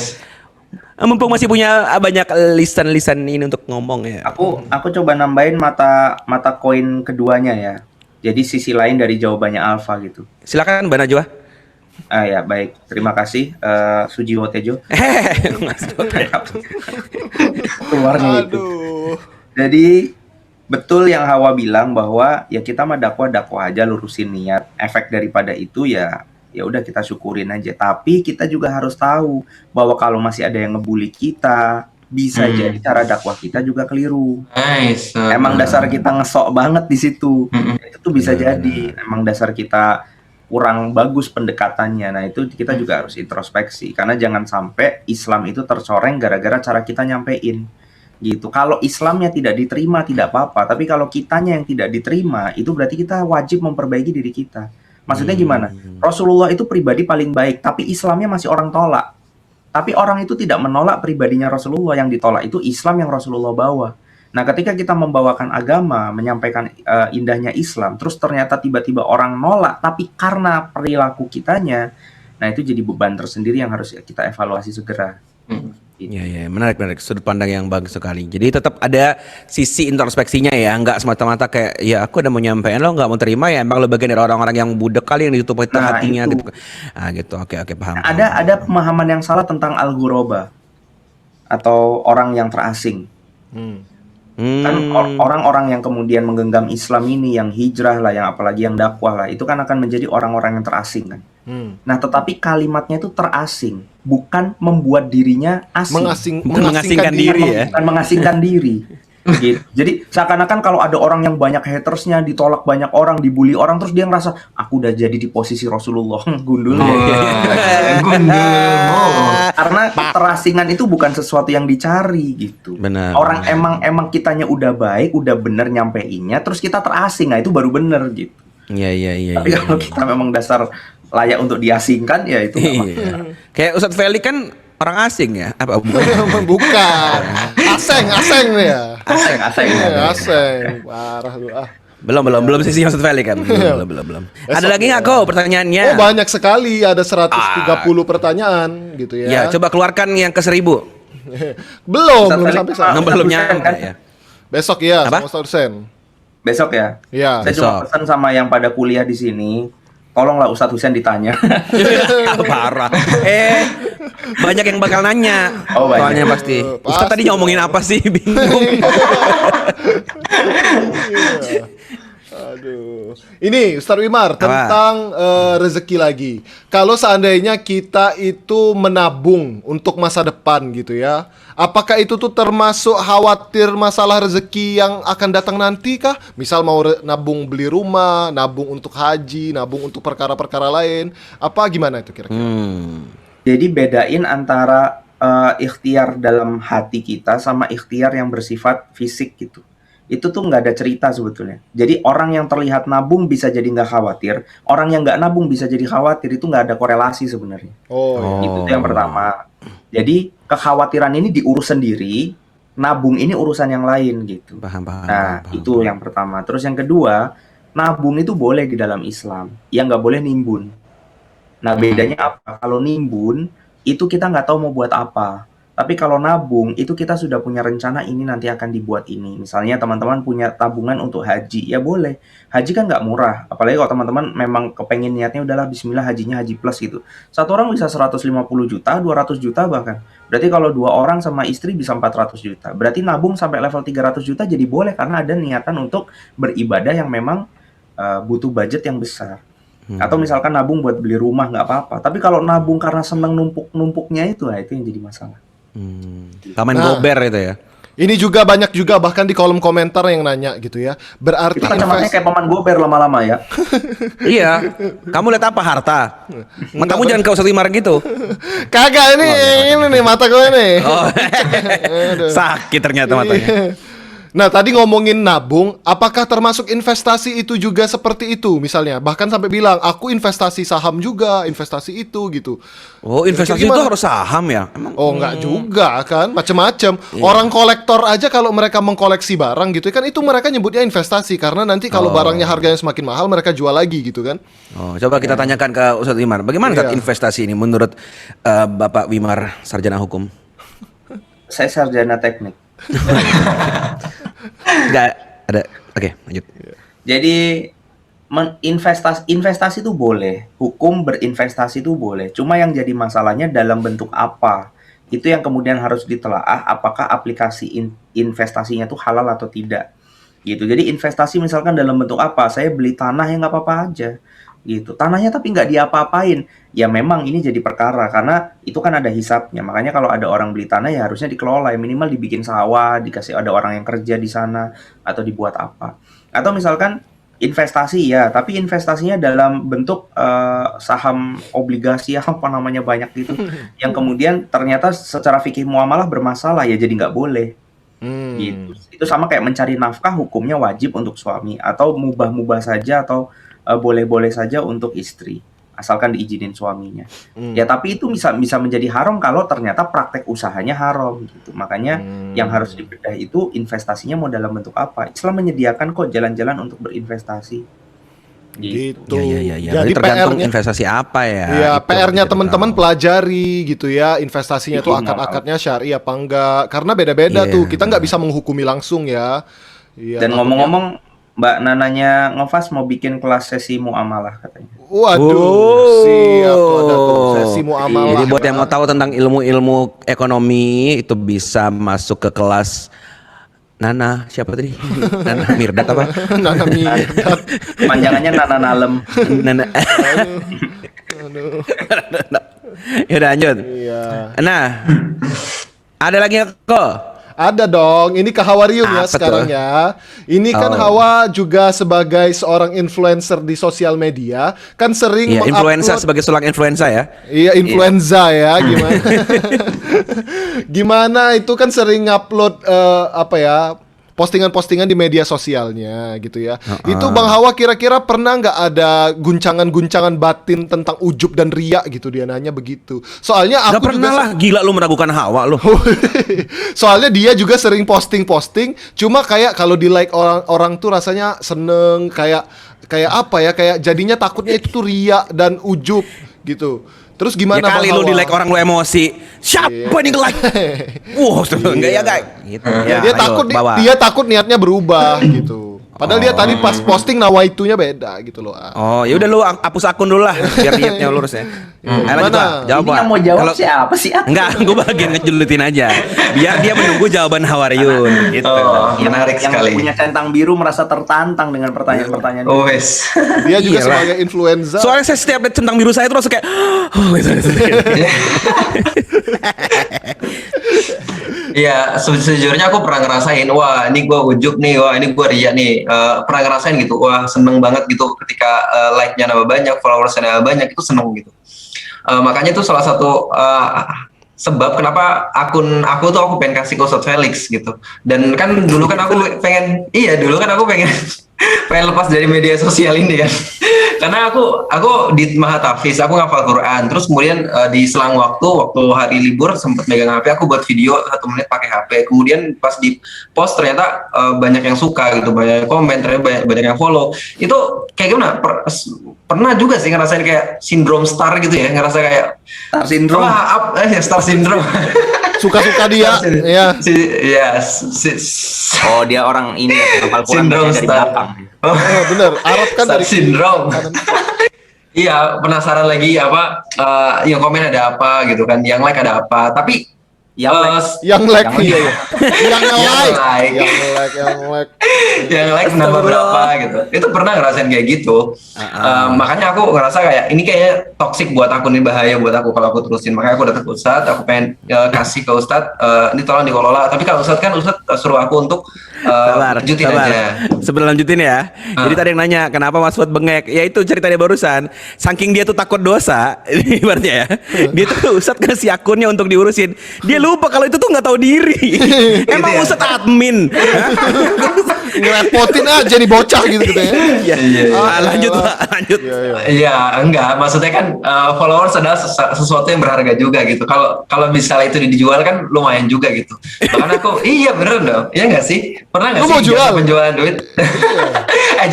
Mumpung masih punya banyak lisan-lisan ini untuk ngomong ya. Aku coba nambahin mata koin keduanya ya. Jadi sisi lain dari jawabannya Alfa gitu. Silakan Mbak Najwa. Ya baik, terima kasih Sujiwo Tejo. Keluarnya itu. Jadi betul yang Hawa bilang bahwa ya kita mah dakwah aja, lurusin niat. Efek daripada itu ya udah kita syukurin aja. Tapi kita juga harus tahu bahwa kalau masih ada yang ngebully kita, bisa jadi cara dakwah kita juga keliru. Nice. Emang dasar kita ngesok banget di situ. Itu tuh bisa jadi emang dasar kita kurang bagus pendekatannya. Nah, itu kita juga harus introspeksi karena jangan sampai Islam itu tercoreng gara-gara cara kita nyampein. Gitu. Kalau Islamnya tidak diterima tidak apa-apa, tapi kalau kitanya yang tidak diterima, itu berarti kita wajib memperbaiki diri kita. Maksudnya gimana? Rasulullah itu pribadi paling baik, tapi Islamnya masih orang tolak. Tapi orang itu tidak menolak pribadinya Rasulullah, yang ditolak itu Islam yang Rasulullah bawa. Nah, ketika kita membawakan agama, menyampaikan indahnya Islam, terus ternyata tiba-tiba orang nolak, tapi karena perilaku kitanya, nah itu jadi beban tersendiri yang harus kita evaluasi segera. Iya, menarik. Sudut pandang yang bagus sekali. Jadi tetap ada sisi introspeksinya ya, nggak semata-mata kayak ya aku udah mau nyampein lo nggak mau terima ya, emang lo bagian dari orang-orang yang budek kali yang ditutup hatinya itu. gitu. Gitu. Oke, paham. Ada pemahaman yang salah tentang al-ghuraba atau orang yang terasing. Kan orang-orang yang kemudian menggenggam Islam ini, yang hijrah lah, yang apalagi yang dakwah lah, itu kan akan menjadi orang-orang yang terasing kan. Nah, tetapi kalimatnya itu terasing, bukan membuat dirinya asing. Mengasingkan diri ya. Bukan mengasingkan diri. Gitu. Jadi seakan-akan kalau ada orang yang banyak hatersnya, ditolak banyak orang, dibully orang, terus dia ngerasa aku udah jadi di posisi Rasulullah. Gundul ya. Karena keterasingan itu bukan sesuatu yang dicari gitu. Benar. Orang emang kitanya udah baik, udah bener nyampeinnya, terus kita terasing, nah itu baru bener gitu. Iya. Tapi kalau kita memang dasar layak untuk diasingkan, ya itu nggak Iya. Kayak Ustadz Feli kan orang asing ya? Apa bukan? Bukan. Aseng ya. Asing. Parah lu ah. Belum sisi Ustadz Feli kan? Belum. Ada lagi nggak kok pertanyaannya? Oh, banyak sekali, ada 130 pertanyaan gitu ya. Ya, coba keluarkan yang ke 1000. belum sampai sana. Belum nyampe ya. Besok ya Apa? sama Ustaz Hussein. Besok ya? Iya. Saya cuma pesan sama yang pada kuliah di sini, tolonglah Ustadz Hussein ditanya. Parah. Banyak yang bakal nanya. Oh, banyak. Soalnya pasti. Ustadz tadi ngomongin apa sih? Bingung. Aduh. Ini Ustaz Wimar tentang rezeki lagi. Kalau seandainya kita itu menabung untuk masa depan gitu ya, apakah itu tuh termasuk khawatir masalah rezeki yang akan datang nanti kah? Misal mau nabung beli rumah, nabung untuk haji, nabung untuk perkara-perkara lain, apa gimana itu kira-kira? Jadi bedain antara ikhtiar dalam hati kita sama ikhtiar yang bersifat fisik gitu. Itu tuh nggak ada cerita sebetulnya. Jadi orang yang terlihat nabung bisa jadi nggak khawatir, orang yang nggak nabung bisa jadi khawatir, itu nggak ada korelasi sebenarnya. Itu tuh yang pertama. Jadi kekhawatiran ini diurus sendiri, nabung ini urusan yang lain gitu. Paham. Itu yang pertama. Terus yang kedua, nabung itu boleh di dalam Islam, yang nggak boleh nimbun. Nah bedanya apa? Kalau nimbun itu kita nggak tahu mau buat apa. Tapi kalau nabung, itu kita sudah punya rencana ini nanti akan dibuat ini. Misalnya teman-teman punya tabungan untuk haji, ya boleh. Haji kan nggak murah. Apalagi kalau teman-teman memang kepengen niatnya udahlah bismillah hajinya haji plus gitu. Satu orang bisa 150 juta, 200 juta bahkan. Berarti kalau 2 orang sama istri bisa 400 juta. Berarti nabung sampai level 300 juta jadi boleh karena ada niatan untuk beribadah yang memang butuh budget yang besar. Atau misalkan nabung buat beli rumah nggak apa-apa. Tapi kalau nabung karena seneng numpuk-numpuknya itu, nah itu yang jadi masalah. Taman gober itu ya. Ini juga banyak juga bahkan di kolom komentar yang nanya gitu ya. Berarti Itu kacamatanya kayak paman gober lama-lama ya. Iya. Kamu lihat apa harta? Matamu jangan kau setimar gitu. Kagak ini nih mata gue nih. Oh. Sakit ternyata matanya. Nah, tadi ngomongin nabung, apakah termasuk investasi itu juga seperti itu misalnya? Bahkan sampai bilang, aku investasi saham juga, investasi itu gitu. Oh, investasi itu Gimana? harus saham ya? Emang? Oh, enggak juga kan, macem-macem. Iya. Orang kolektor aja kalau mereka mengkoleksi barang gitu kan, itu mereka nyebutnya investasi. Karena nanti kalau barangnya harganya semakin mahal, mereka jual lagi gitu kan. Oh, coba kita tanyakan ke Ustadz Wimar. Bagaimana Ustadz Iya. investasi ini menurut Bapak Wimar, sarjana hukum? Saya sarjana teknik. Enggak ada. Oke, lanjut. Jadi investasi itu boleh, hukum berinvestasi itu boleh. Cuma yang jadi masalahnya dalam bentuk apa? Itu yang kemudian harus ditelaah apakah aplikasi investasinya itu halal atau tidak. Gitu. Jadi investasi misalkan dalam bentuk apa? Saya beli tanah yang nggak apa-apa aja. Gitu. Tanahnya tapi nggak diapa-apain. Ya memang ini jadi perkara karena itu kan ada hisapnya. Makanya kalau ada orang beli tanah ya harusnya dikelola, ya minimal dibikin sawah, dikasih ada orang yang kerja di sana atau dibuat apa. Atau misalkan investasi ya, tapi investasinya dalam bentuk saham, obligasi apa namanya banyak gitu, yang kemudian ternyata secara fikih muamalah bermasalah ya jadi nggak boleh. Gitu. Itu sama kayak mencari nafkah, hukumnya wajib untuk suami atau mubah-mubah saja atau boleh-boleh saja untuk istri asalkan diizinin suaminya. Ya tapi itu bisa menjadi haram kalau ternyata praktek usahanya haram gitu. Makanya yang harus dibedah itu investasinya mau dalam bentuk apa. Islam menyediakan kok jalan-jalan untuk berinvestasi. Gitu. Iya. Jadi Jadi tergantung PR-nya investasi apa ya. Iya, Itu PR-nya jadi teman-teman tahu. pelajari gitu ya, investasinya tuh Iya. akad-akadnya syari apa enggak. Karena beda-beda Iya, tuh. Kita nggak bisa menghukumi langsung ya. Iya, Dan takutnya- ngomong-ngomong, Mbak Nananya Ngefas mau bikin kelas sesi muamalah katanya. Waduh, Oh. siap tuh ada tuh sesi muamalah. Jadi buat yang mau tahu tentang ilmu-ilmu ekonomi itu bisa masuk ke kelas Nana, siapa tadi? Nana Mirdad apa? Nana Mirdad. Panjangannya Nana Nalem. Nana. Aduh. Ya udah lanjut. Iya. Nah, ada lagi kok. Ada dong, ini ke Hawarium ya Apa tuh? sekarang ya. Ini kan Oh. Hawa juga sebagai seorang influencer di sosial media, kan sering Iya, influenza mengupload- sebagai seorang influenza ya. Iya, influenza ya, gimana? Gimana itu kan sering ngupload apa ya? Postingan-postingan di media sosialnya gitu ya. Itu Bang Hawa kira-kira pernah nggak ada guncangan-guncangan batin tentang ujub dan riya gitu, dia nanya begitu. Soalnya Gak aku pernah juga lah, gila lu meragukan Hawa lu. soalnya dia juga sering posting-posting, cuma kayak kalau di like orang-orang tuh rasanya seneng, kayak apa ya, kayak jadinya takutnya itu tuh riya dan ujub gitu. Terus Ya gimana kali Bang lu Hawa? di like orang lu emosi. Siapa nih nge-like? Wah, enggak ya guys. Gitu. Ya, dia ayo, takut bawa. dia takut niatnya berubah gitu. Padahal dia tadi pas posting nawaitunya beda gitu loh. Oh, ya udah lu hapus akun dulu lah biar niatnya lurus ya. Ayo lanjut, Gimana? Pak. Jawab, Ini Pak. yang mau jawab Kalau- siapa sih? Enggak, gue bagian ngejelutin aja. Biar dia menunggu jawaban Hawariyun gitu. Oh, menarik yang sekali. punya centang biru merasa tertantang dengan pertanyaan-pertanyaan Oh, wes. Dia juga Iyalah. sebagai influenza. Soalnya saya setiap lihat centang biru saya itu langsung kayak oh gitu. Iya, sejujurnya aku pernah ngerasain, wah ini gue ujub nih, wah ini gue ria nih. Pernah ngerasain gitu, wah seneng banget gitu ketika like-nya nambah banyak, followersnya nambah banyak, itu seneng gitu. Makanya itu salah satu sebab kenapa akun aku tuh aku pengen kasih ke Ustadz Felix gitu. Dan kan dulu kan aku pengen pengen lepas dari media sosial ini kan. Karena aku di Mahatafiz, aku ngafal Quran. Terus kemudian di selang waktu hari libur sempat megang HP, aku buat video 1 menit pakai HP. Kemudian pas di post ternyata banyak yang suka gitu, banyak yang komen, ternyata banyak yang follow. Itu kayak gimana? Pernah juga sih ngerasain kayak sindrom star gitu ya, ngerasa kayak Star syndrome. star syndrome. Suka-suka dia, ya. Oh, dia orang ini ya, hafal Quran Sindrom dari star. belakang. Oh, bener. Arab kan Star dari syndrome. Iya, penasaran lagi apa yang komen ada apa gitu kan, yang like ada apa. Tapi yang like Yang iya ya. Yang like. like. Yang like. yang like nambah berapa gitu. Itu pernah ngerasain kayak gitu. Makanya aku ngerasa kayak ini kayaknya toxic buat aku nih, bahaya buat aku kalau aku terusin. Makanya aku datang ke Ustadz, aku pengen kasih ke Ustadz, ini tolong dikelola. Tapi kalau Ustadz kan Ustadz suruh aku untuk lanjutin sabar. aja. Sebelum lanjutin ya. Jadi tadi yang nanya kenapa Mas Fuad bengek? Ya itu ceritanya barusan. Saking dia tuh takut dosa, ini berarti ya. Dia tuh Ustadz kasih akunnya untuk diurusin. Dia lupa kalau itu tuh nggak tahu diri. Emang ya? Ustadz admin. Ngerepotin aja nih bocah gitu ya. Iya. Iya. Lanjut Pak, lanjut. Iya, enggak. Maksudnya kan followers adalah sesuatu yang berharga juga gitu. Kalau misalnya itu dijual kan lumayan juga gitu. Bahkan aku, iya bener dong. Iya nggak sih? Pernah nggak Lu mau sih jual? jasa penjualan duit?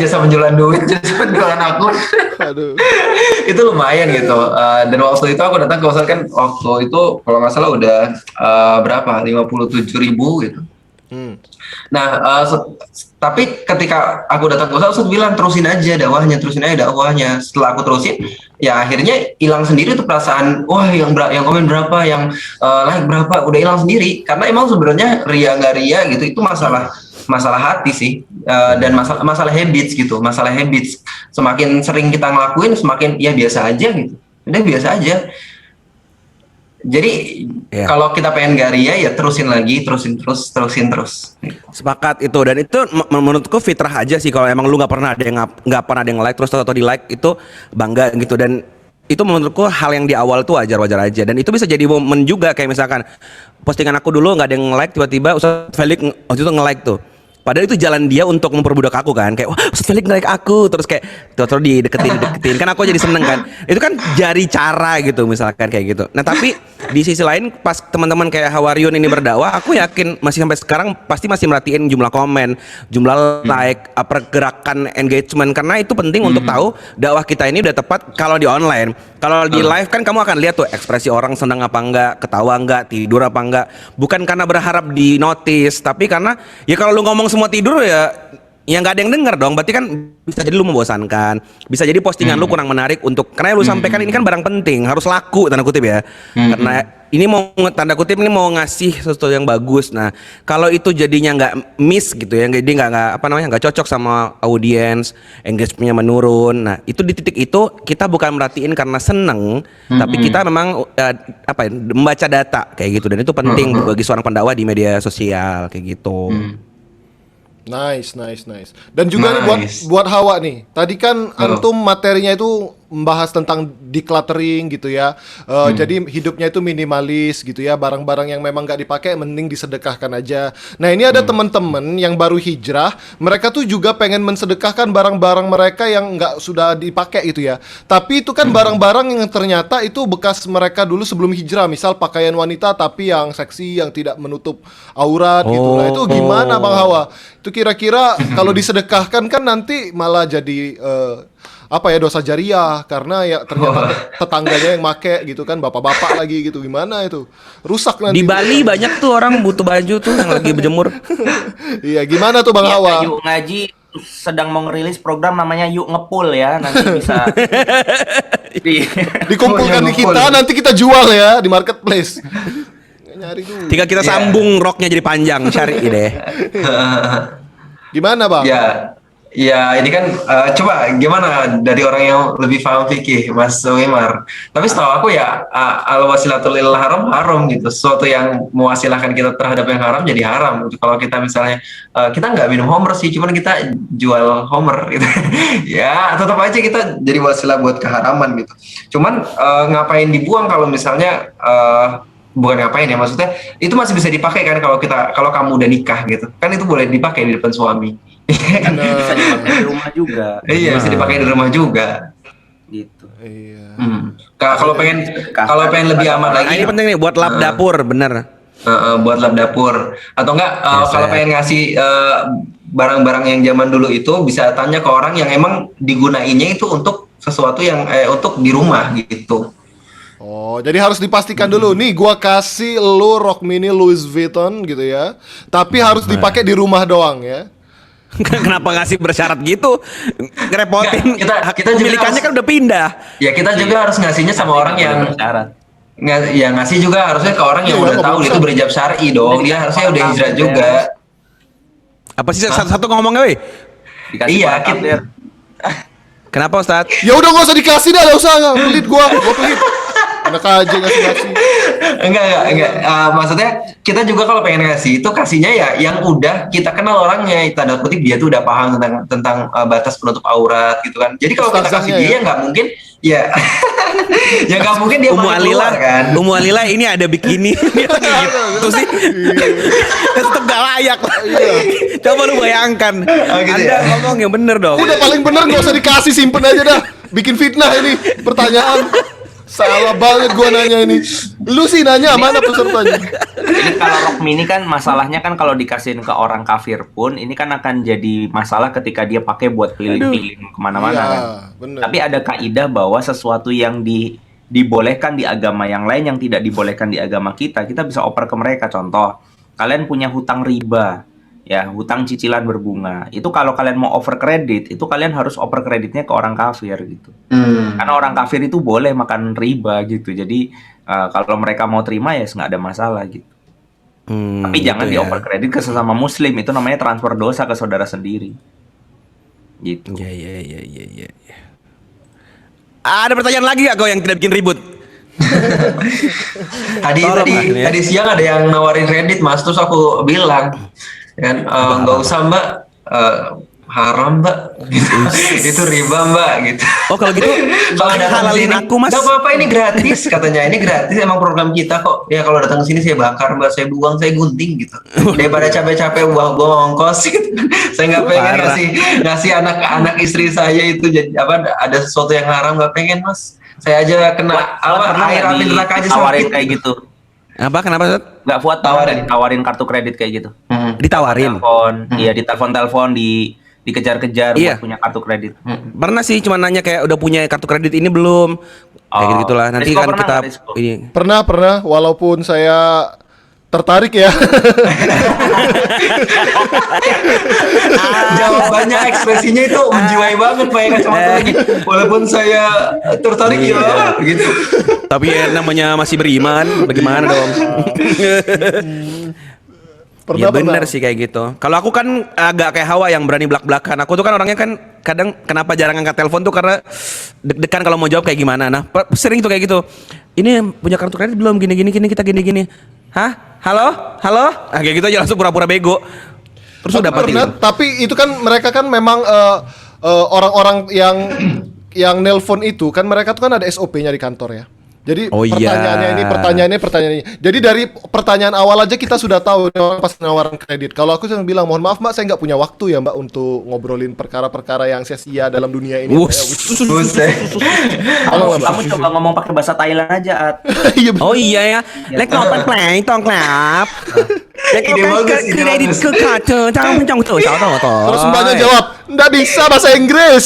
Jasa penjualan duit, jasa penjualan akun. Aduh. Itu lumayan gitu. Dan waktu itu aku datang ke Ustadz kan waktu itu kalau nggak salah udah berapa? 57.000 gitu. Nah, tapi ketika aku datang ke Ustadz bilang terusin aja dakwahnya. Setelah aku terusin, ya akhirnya hilang sendiri tuh perasaan, wah yang komen berapa, yang like berapa, udah hilang sendiri. Karena emang sebenarnya ria nggak ria gitu, itu masalah hati sih, dan masalah habits gitu, masalah habits. Semakin sering kita ngelakuin, semakin ya biasa aja gitu, udah biasa aja. Jadi kalau kita pengen gak ria ya terusin terus. Sepakat itu, dan itu menurutku fitrah aja sih. Kalau emang lu nggak pernah ada yang like terus atau di like, itu bangga gitu. Dan itu menurutku hal yang di awal tuh wajar aja, dan itu bisa jadi momen juga. Kayak misalkan postingan aku dulu nggak ada yang like, tiba-tiba Ustadz Felix waktu itu nge-like tuh. Padahal itu jalan dia untuk memperbudak aku kan. Kayak, wah Ustadz Felix nge-like aku. Terus kayak, terus dideketin. Kan aku jadi seneng kan. Itu kan jari cara gitu misalkan kayak gitu. Nah tapi di sisi lain pas teman-teman kayak Hawariun ini berdakwah, aku yakin masih sampai sekarang pasti masih merhatiin jumlah komen, jumlah like, pergerakan engagement. Karena itu penting untuk tahu dakwah kita ini udah tepat kalau di online. Kalau di live kan kamu akan lihat tuh ekspresi orang senang apa enggak, ketawa enggak, tidur apa enggak. Bukan karena berharap di notice, tapi karena ya kalau lu ngomong semua tidur ya nggak ada yang denger dong. Berarti kan bisa jadi lu membosankan, bisa jadi postingan lu kurang menarik untuk, karena lu sampaikan ini kan barang penting, harus laku tanda kutip ya. Karena ini mau tanda kutip ini mau ngasih sesuatu yang bagus. Nah kalau itu jadinya nggak miss gitu ya, jadi nggak cocok sama audiens, engagementnya menurun. Nah itu di titik itu kita bukan merhatiin karena seneng, tapi kita memang membaca data kayak gitu, dan itu penting bagi seorang pendakwah di media sosial kayak gitu. Nice. Dan juga nih buat Hawa nih. Tadi kan antum materinya itu membahas tentang decluttering gitu ya. Jadi hidupnya itu minimalis gitu ya. Barang-barang yang memang nggak dipakai mending disedekahkan aja. Nah ini ada teman-teman yang baru hijrah. Mereka tuh juga pengen mensedekahkan barang-barang mereka yang nggak sudah dipakai gitu ya. Tapi itu kan barang-barang yang ternyata itu bekas mereka dulu sebelum hijrah. Misal pakaian wanita tapi yang seksi, yang tidak menutup aurat gitu. Nah itu gimana Bang Hawa? Itu kira-kira kalau disedekahkan kan nanti malah jadi dosa jariah, karena ya ternyata tetangganya yang make gitu kan, bapak-bapak lagi gitu, gimana itu rusak nanti. Di Bali banyak tuh orang butuh baju tuh yang lagi berjemur. Iya gimana tuh Bang Hawa? Yuk Ngaji sedang mau ngerilis program namanya Yuk Ngepul ya, nanti bisa dikumpulkan di kita, nanti kita jual ya di marketplace. Nyari dulu. Tinggal kita sambung roknya jadi panjang, cari deh. Gimana Bang? Ya ini kan coba gimana dari orang yang lebih paham fikih, Mas Wimar. Tapi setahu aku ya al-wasilatul ilal haram gitu. Sesuatu yang mewasilahkan kita terhadap yang haram jadi haram. Kalau kita misalnya kita nggak minum homer sih, cuman kita jual homer gitu. Ya tetap aja kita jadi wasilah buat keharaman gitu. Cuman ngapain dibuang kalau misalnya bukan ngapain ya, maksudnya itu masih bisa dipakai kan kalau kamu udah nikah gitu. Kan itu boleh dipakai di depan suami. bisa dipakai di rumah juga. Iya, bisa dipakai di rumah juga. Gitu. Iya. Kalau pengen lebih aman lagi. Ini penting nih buat lap dapur, bener. Buat lap dapur. Atau enggak kalau pengen ngasih barang-barang yang zaman dulu itu bisa tanya ke orang yang emang digunainnya itu untuk sesuatu yang untuk di rumah gitu. Oh, jadi harus dipastikan dulu nih, gua kasih lu rok mini Louis Vuitton gitu ya. Tapi harus dipakai di rumah doang ya. Kenapa ngasih bersyarat gitu? Ngerepotin. Kita pemilikannya kan udah pindah. Ya kita juga harus ngasihnya sama orang yang bersyarat. Ya ngasih juga harusnya ke orang yang udah tahu itu berijab syar'i dong. Dia harusnya udah hijrah juga. Apa sih satu ngomongnya, weh? Iya, Kenapa Ustadz? Ya udah nggak usah dikasih dah, nggak usah, pelit gua pelit. Anak aja ngasih. Enggak. Maksudnya kita juga kalau pengen ngasih itu kasihnya ya yang udah kita kenal orangnya, tanda kutip dia tuh udah paham tentang batas penutup aurat gitu kan. Jadi kalau kita kasih Ustazahnya dia nggak mungkin ya ya nggak mungkin dia Umu pakai Alila keluar kan. Umu Alila ini ada bikini dia lagi gitu sih. Tetep gak layak. Coba lu bayangkan. gitu Anda ya? ngomong yang bener dong. Udah paling bener nggak usah dikasih, simpen aja dah. Bikin fitnah ini pertanyaan. Salah banget gua nanya ini. Lu sih nanya mana pesertanya? Ini kalau rok mini kan masalahnya kan kalau dikasihin ke orang kafir pun ini kan akan jadi masalah ketika dia pakai buat keliling-keliling kemana-mana Iya, kan. bener. Tapi ada kaidah bahwa sesuatu yang dibolehkan di agama yang lain yang tidak dibolehkan di agama kita bisa oper ke mereka. Contoh, kalian punya hutang riba, ya hutang cicilan berbunga. Itu kalau kalian mau over kredit, itu kalian harus over kreditnya ke orang kafir gitu. Karena orang kafir itu boleh makan riba gitu. Jadi kalau mereka mau terima ya nggak ada masalah gitu. Tapi jangan gitu ya. dioper kredit ke sesama muslim, itu namanya transfer dosa ke saudara sendiri. Gitu. Ya. Ada pertanyaan lagi gak kau yang tidak bikin ribut? Tadi Tolong lah, ya. tadi siang ada yang nawarin kredit Mas, terus aku bilang kan nggak usah Mbak, haram Mbak, itu riba Mbak gitu. Oh kalau gitu Kalau datang ke halalin sini, aku Mas. nggak apa-apa ini gratis katanya, ini gratis emang program kita kok. Ya kalau datang ke sini saya bakar Mbak, saya buang, saya gunting gitu. Daripada capek-capek buang ongkos gitu. Saya nggak pengen Parah. ngasih anak istri saya itu jadi ada sesuatu yang haram, nggak pengen Mas. Saya aja kena air api neraka aja tawarin sakit kayak gitu. Apa kenapa Ustaz? Nggak Fuad Tawarin. tawarin kartu kredit kayak gitu. Ditawarin. Iya ditelepon dikejar-kejar Iya. buat punya kartu kredit. Pernah sih cuma nanya kayak udah punya kartu kredit ini belum? Kayak Oh. gitu-gitulah. Nanti Rizko kan pernah kita nggak, Rizko? ini. Pernah, walaupun saya tertarik ya. Jawabannya ekspresinya itu menjiwai banget pakai kacamata lagi. Walaupun saya tertarik ya gitu. Tapi ya, namanya masih beriman, bagaimana dong? Pernah, Ya bener pernah. sih kayak gitu. Kalau aku kan agak kayak Hawa yang berani belak-belakan. Aku tuh kan orangnya kan kadang kenapa jarang angkat telepon tuh karena deg-degan kalau mau jawab kayak gimana. Nah, sering tuh kayak gitu. Ini punya kartu kredit belum? Gini kita gini. Hah? Halo? Ah, kayak gitu aja langsung pura-pura bego. Terus udah Pernah, mati. tapi itu kan mereka kan memang orang-orang yang nelpon itu kan mereka tuh kan ada SOP-nya di kantor ya. Jadi Oh iya. pertanyaannya ini. Jadi dari pertanyaan awal aja kita sudah tahu nih orang pas nawaran kredit. Kalau aku sering bilang, mohon maaf Mbak, saya nggak punya waktu ya Mbak untuk ngobrolin perkara-perkara yang sia-sia dalam dunia ini. Buset. Kamu coba ngomong pakai bahasa Thailand aja, At. Iya, bener. Oh iya ya. Lek nopan play tong klap. Lek Ide nopan bagus, ke ide kredit bagus. ke kartu jangan tuh. Terus Mbaknya jawab, nggak bisa bahasa Inggris.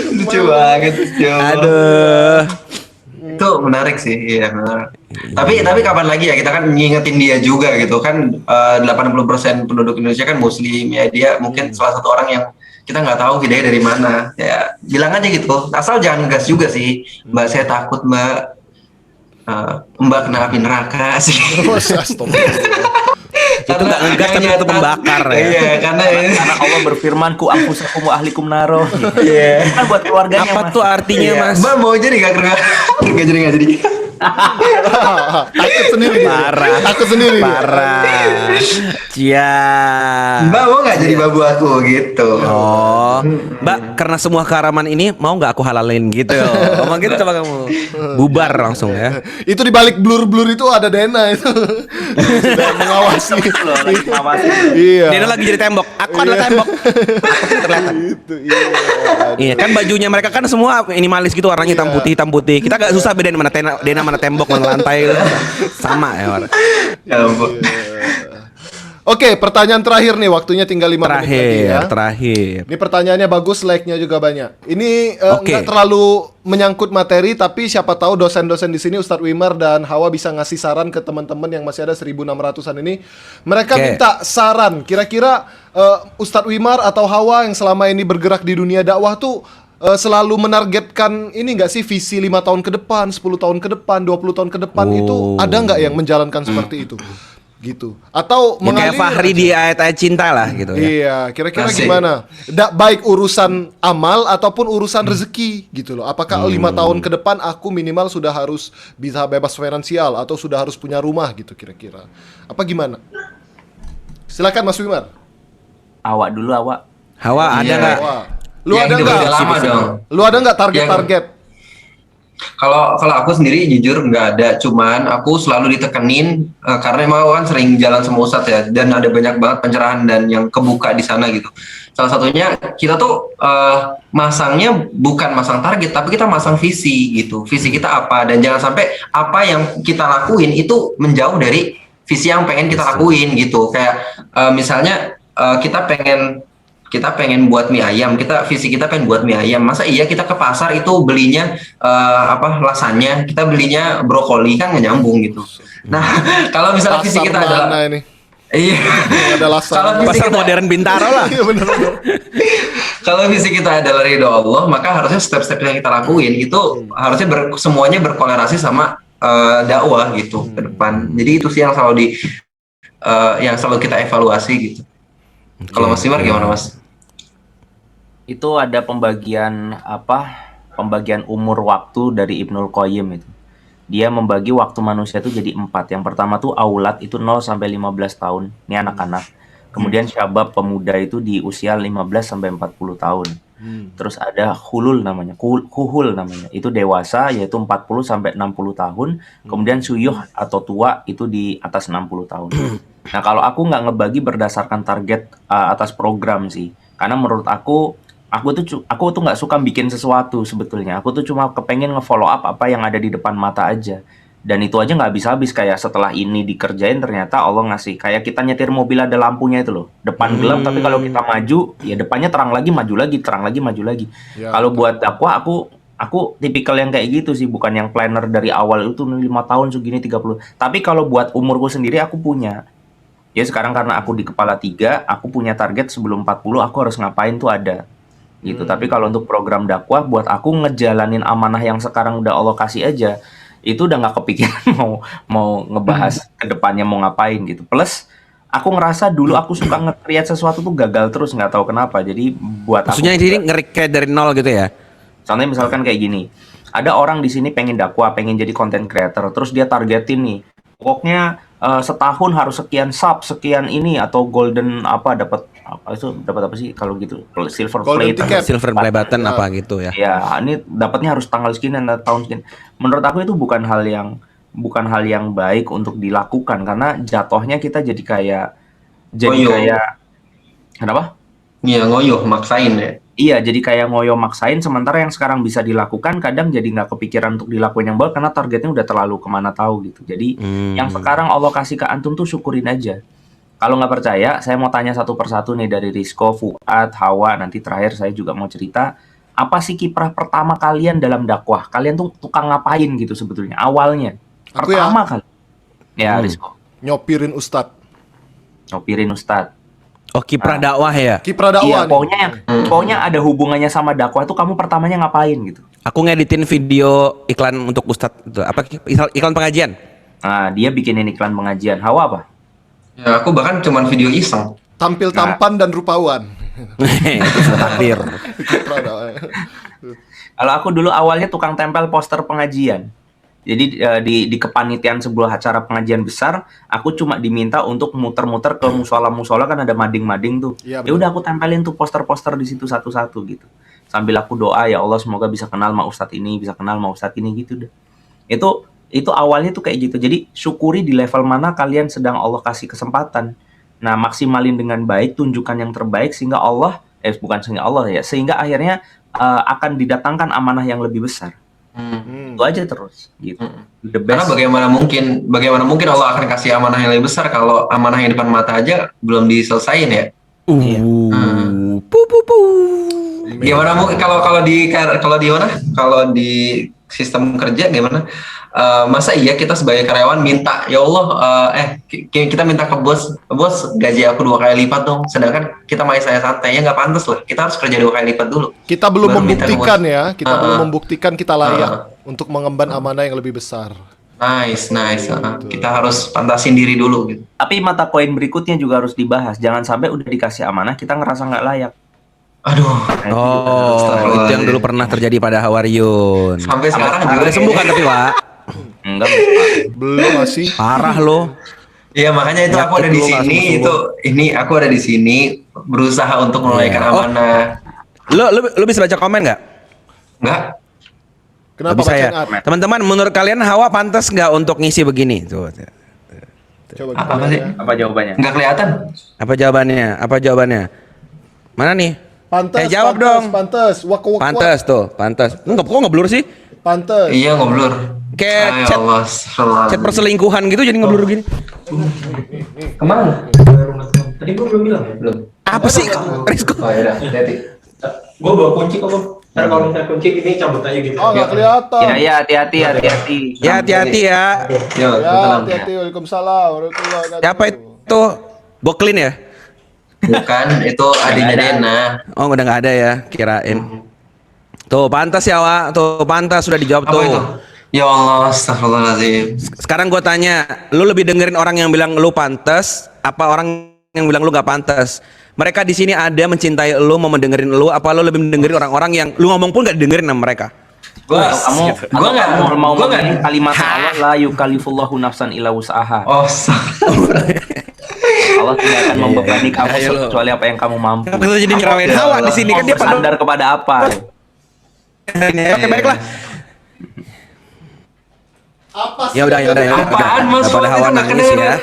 Lucu banget. Aduh. Itu menarik sih, iya benar. Tapi kapan lagi ya kita kan ngingetin dia juga gitu kan, 80% penduduk Indonesia kan muslim ya, dia mungkin salah satu orang yang kita nggak tahu hidayah dari mana, ya bilang aja gitu, asal jangan ngegas juga sih, Mbak saya takut Mbak, Mbak kena api neraka sih. Itu nggak ngegas tapi itu pembakar ya. Iya karena Karena Allah berfirman ku anfusakum wa ahlikum naro. Iya. Kan buat keluarganya, Apa Mas. tuh artinya Iya, Mas? Mbak mau jadi nggak jadi. Takut sendiri dia. Takut sendiri dia. Parah. Cia. Mbak mau nggak jadi babu aku gitu. Oh, Mbak, karena semua keharaman ini mau nggak aku halalin gitu? Ngomong gitu coba kamu. Bubar langsung ya. Itu di balik blur itu ada Dena itu. Sudah mengawasi. Loh, lagi ngawasin. Iya. Dia lagi jadi tembok. Aku adalah tembok. Aku tidak kelihatan. Itu iya. Iya kan bajunya mereka kan semua minimalis gitu warnanya hitam putih. Kita gak susah bedain mana Dena mana tembok mana lantai gitu. Sama ya warna. Ya ampun. Oke, pertanyaan terakhir nih, waktunya tinggal 5 menit lagi ya. Terakhir. Ini pertanyaannya bagus, like-nya juga banyak. Ini Oke. nggak terlalu menyangkut materi, tapi siapa tahu dosen-dosen di sini Ustadz Wimar dan Hawa bisa ngasih saran ke teman-teman yang masih ada 1.600-an ini. Mereka Oke. minta saran, kira-kira Ustadz Wimar atau Hawa yang selama ini bergerak di dunia dakwah tuh selalu menargetkan ini nggak sih visi 5 tahun ke depan, 10 tahun ke depan, 20 tahun ke depan itu ada nggak yang menjalankan seperti itu? gitu. Atau Ya, kayak mengalir Fahri aja. di ayat-ayat cinta lah gitu ya. Iya, kira-kira Asik. gimana? Baik urusan amal ataupun urusan rezeki gitu loh. Apakah 5 tahun ke depan aku minimal sudah harus bisa bebas finansial atau sudah harus punya rumah gitu kira-kira? Apa gimana? Silakan Mas Wimar. Awak dulu awak. Hawa ada Iya. nggak? Wah. Lu Yang ada hidup nggak? udah lama dong. Lu ada nggak target-target? Kalau aku sendiri jujur nggak ada, cuman aku selalu ditekenin karena emang aku kan sering jalan sama Ustadz ya, dan ada banyak banget pencerahan dan yang kebuka di sana gitu. Salah satunya kita tuh masangnya bukan masang target, tapi kita masang visi gitu. Visi kita apa, dan jangan sampai apa yang kita lakuin itu menjauh dari visi yang pengen kita lakuin gitu. Kayak misalnya kita pengen buat mie ayam, visi kita pengen buat mie ayam. Masa iya kita ke pasar itu belinya lasanya, kita belinya brokoli, kan nggak nyambung gitu. Nah, kalau misalnya visi Pasar kita adalah mana ini? iya. Yang ada lasan. Kalau visi Pasar kita modern Bintaro lah. Iya bener-bener. kalau visi kita adalah ridho Allah, maka harusnya step-step yang kita lakuin itu harusnya semuanya berkolerasi sama dakwah gitu ke depan. Jadi itu sih yang selalu kita evaluasi gitu. Kalau Mas Imar gimana Mas? Itu ada pembagian umur waktu dari Ibnul Qayyim itu. Dia membagi waktu manusia itu jadi 4. Yang pertama tuh aulat, itu 0 sampai 15 tahun. Ini anak-anak. Kemudian syabab, pemuda itu di usia 15 sampai 40 tahun. Terus ada hulul namanya, kuhul namanya. Itu dewasa, yaitu 40 sampai 60 tahun. Kemudian suyuh atau tua itu di atas 60 tahun. Nah, kalau aku nggak ngebagi berdasarkan target atas program sih. Karena menurut aku tuh nggak suka bikin sesuatu sebetulnya. Aku tuh cuma kepengen nge-follow up apa yang ada di depan mata aja. Dan itu aja nggak habis-habis, kayak setelah ini dikerjain ternyata Allah ngasih. Kayak kita nyetir mobil ada lampunya itu loh. Depan gelap, tapi kalau kita maju, ya depannya terang lagi, maju lagi, terang lagi, maju lagi. Ya, Kalau buat dakwah, aku tipikal yang kayak gitu sih. Bukan yang planner dari awal itu 5 tahun segini 30. Tapi kalau buat umurku sendiri aku punya. Ya sekarang karena aku di kepala 3, aku punya target sebelum 40 aku harus ngapain tuh ada. Gitu. Tapi kalau untuk program dakwah, buat aku ngejalanin amanah yang sekarang udah Allah kasih aja, itu udah nggak kepikiran mau ngebahas ke depannya mau ngapain gitu. Plus aku ngerasa dulu aku suka nge-create sesuatu tuh gagal terus, nggak tahu kenapa. Jadi buat Maksudnya aku ini nge-recreate dari nol gitu ya? contohnya misalkan kayak gini, ada orang di sini pengen dakwah, pengen jadi content creator, terus dia targetin nih, pokoknya setahun harus sekian sub, sekian ini atau golden dapat apa sih kalau gitu, silver Golden plate, ticket. Silver play button apa gitu ya? ya ini dapatnya harus tanggal sekian dan tahun sekian. Menurut aku itu bukan hal yang baik untuk dilakukan, karena jatuhnya kita jadi Ngoyo. kayak kenapa? Iya, ngoyo, maksain ya. Iya, jadi kayak ngoyo maksain, sementara yang sekarang bisa dilakukan kadang jadi nggak kepikiran untuk dilakuin yang baik karena targetnya udah terlalu kemana tahu gitu. Jadi yang sekarang Allah kasih ke antum tuh syukurin aja. Kalau nggak percaya, saya mau tanya satu persatu nih dari Rizko, Fuad, Hawa, nanti terakhir saya juga mau cerita. Apa sih kiprah pertama kalian dalam dakwah? Kalian tuh tukang ngapain gitu sebetulnya awalnya? Aku ya. Pertama kali. Ya, Rizko. Nyopirin Ustadz. Ngopirin Ustadz. Oh, kiprah dakwah ya? Kiprah dakwah Iya, nih. pokoknya ada hubungannya sama dakwah itu kamu pertamanya ngapain gitu. Aku ngeditin video iklan untuk Ustadz itu. Apa iklan pengajian? Nah, dia bikinin iklan pengajian. Hawa apa? Ya, aku bahkan cuman video iseng. Tampil tampan dan rupawan. Itu sudah takdir. Kiprah dakwah. Kalau aku dulu awalnya tukang tempel poster pengajian. Jadi di kepanitiaan sebuah acara pengajian besar, aku cuma diminta untuk muter-muter ke musola-musola, kan ada mading-mading tuh. Iya, Ya udah aku tempelin tuh poster-poster di situ satu-satu gitu. Sambil aku doa, ya Allah semoga bisa kenal sama Ustadz ini, bisa kenal sama Ustadz ini gitu deh. Itu awalnya tuh kayak gitu. Jadi syukuri di level mana kalian sedang Allah kasih kesempatan. Nah, maksimalin dengan baik, tunjukkan yang terbaik sehingga sehingga akhirnya akan didatangkan amanah yang lebih besar. Itu aja terus gitu. The Karena best. bagaimana mungkin Allah akan kasih amanah yang lebih besar kalau amanah yang depan mata aja belum diselesain ya. Iya. Gimana mungkin kalau di mana? Kalau di sistem kerja gimana? Masa iya kita sebagai karyawan minta, ya Allah, kita minta ke bos gaji aku 2 kali lipat dong. Sedangkan kita saya santai, ya nggak pantas lah. Kita harus kerja 2 kali lipat dulu. Kita belum Baru minta ke membuktikan bos. ya, kita belum membuktikan kita layak untuk mengemban amanah yang lebih besar. Nice. Kita harus pantasin diri dulu gitu. Tapi mata koin berikutnya juga harus dibahas. Jangan sampai udah dikasih amanah kita ngerasa nggak layak. Aduh. Nah, Oh, itu yang dulu pernah terjadi pada Hawariun. Sampai sekarang juga Udah sembuh kan tapi Wak? Enggak. Belum masih. Parah lo. Iya, makanya itu aku ada di sini, aku ada di sini berusaha untuk menunaikan Iya. Oh. amanah. Lo bisa baca komen nggak? Enggak? Kenapa Bisa ya. bacaan art? Teman-teman, menurut kalian Hawa pantas nggak untuk ngisi begini? Tuh. Coba kita Apa lihat sih? ya. Apa jawabannya? Enggak kelihatan? Apa jawabannya? Mana nih? Pantes, Jawab pantes, dong. Pantes, wak, wak, wak. Pantas tuh, pantas. Enggak, kok ngeblur sih? Pantes. Iya, ngobrol. Kayak Ay, chat- Allah, Chat perselingkuhan gitu jadi ngeblur gini. Kemana? Tadi gua belum bilang ya? Belum. Apa sih? Rizko? Oh, ya udah, hati-hati. Gue bawa kunci kok, Bang. Ntar kalau misalnya kunci gini cabut aja gitu. Oh, nggak kelihatan. Ya, hati-hati. Ya hati-hati ya. Yo, Ya, salam. hati-hati. Waalaikumsalam. Warahmatullahi wabarakatuh. Siapa itu? Boklin ya? Bukan, itu adiknya Dena. Oh udah nggak ada ya, kirain. Tuh pantas ya Wak, tuh pantas sudah dijawab Apa tuh. itu? Ya Allah, astagfirullahaladzim. Sekarang gue tanya, lu lebih dengerin orang yang bilang lu pantas, apa orang yang bilang lu nggak pantas? Mereka di sini ada mencintai lu, mau mendengerin lu, apa lu lebih mendengerin orang-orang yang lu ngomong pun nggak dengerin sama mereka? Gua nggak mau gua nggak. ngomongin kalimat Allah la yukallifullahu nafsan illa wus'aha. Oh, Allah tidak akan membebani kamu Ya, lu. kecuali apa yang kamu mampu. Kenapa kita jadi nyerawain Hawa di sini kan dia pada. Bersandar kepada apa? Oke baiklah. Apa sih? Ya udah. Apaan, Mas Pada Fuad? Hawa Itu nggak nangis kedengeran. ya.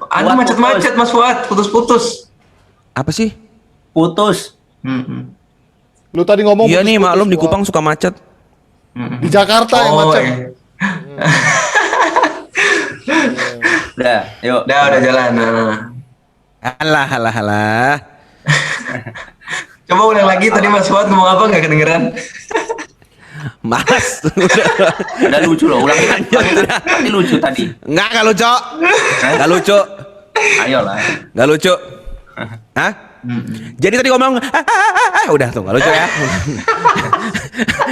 Anda Fuad, macet-macet Mas Fuad, putus-putus. Apa sih? Putus. Lu tadi ngomong Iya nih putus-putus, maklum di Wak. Kupang suka macet. Di Jakarta yang Oh, macet. iya. Udah, yuk. Udah jalan. Nah. Alah. Coba ulang lagi tadi Mas Fuad ngomong apa nggak kedengeran? Mas. Udah lucu loh, ulang lagi. Ini lucu tadi. Nggak lucu. Nggak lucu. Ayolah. Nggak lucu. Hah? Jadi tadi ngomong udah tuh nggak lucu ya.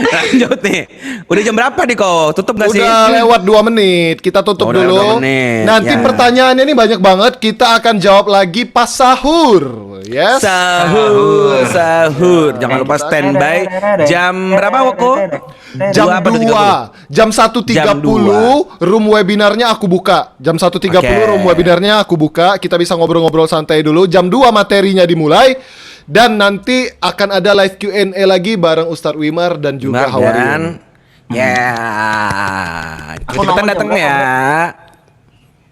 Lanjut nih. Udah jam berapa nih kok? Tutup nggak sih? Udah lewat 2 menit, kita tutup Udah dulu. 2 menit, Nanti ya. pertanyaannya ini banyak banget, kita akan jawab lagi pas sahur. Yes. Sahur. Jangan lupa standby. Jam berapa Woko? Jam 2 apa 2, jam 1.30 Jam 2. room webinarnya aku buka. Jam 1.30 Oke. room webinarnya aku buka. Kita bisa ngobrol-ngobrol santai dulu. Jam 2 materinya dimulai. Dan nanti akan ada live Q&A lagi bareng Ustadz Wimar dan juga Dan Hawariun. ya, kita datang ya.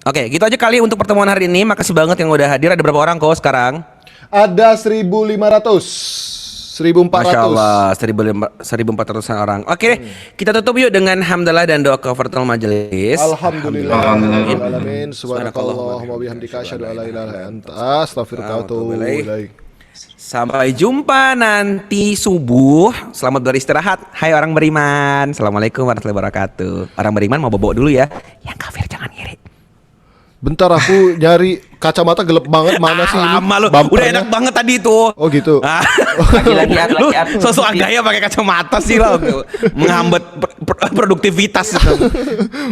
Oke, gitu aja kali untuk pertemuan hari ini. Makasih banget yang udah hadir. Ada berapa orang kok sekarang? Ada 1.500, 1.400. Masya Allah, 1.400 orang. Oke, kita tutup yuk dengan hamdalah dan doa kafaratul majelis. Alhamdulillahirrahmanirrahim. Subhanakallahumma bihamdika asyhadu an la ilaha illa anta astaghfiruka wa atubu ilaik. Sampai jumpa nanti subuh. Selamat beristirahat. Hai orang beriman. Assalamualaikum warahmatullahi wabarakatuh. Orang beriman mau bobo dulu ya. Yang kafir jangan ngiri. Bentar aku nyari kacamata gelap banget mana sih ini? Lama lu. Udah Bumpernya. enak banget tadi tuh. Oh gitu. Lagi Lu sosok agaya pakai kacamata sih lo. Menghambat produktivitas.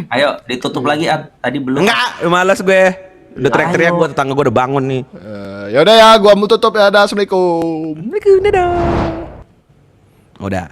Ayo, ditutup lagi, Ad. Tadi belum. Enggak, malas gue. Udah teriak-teriak gue, tetangga gue udah bangun nih. Ya udah ya, gua mau tutup ya. Dah, assalamualaikum. Assalamualaikum, dadah. Udah.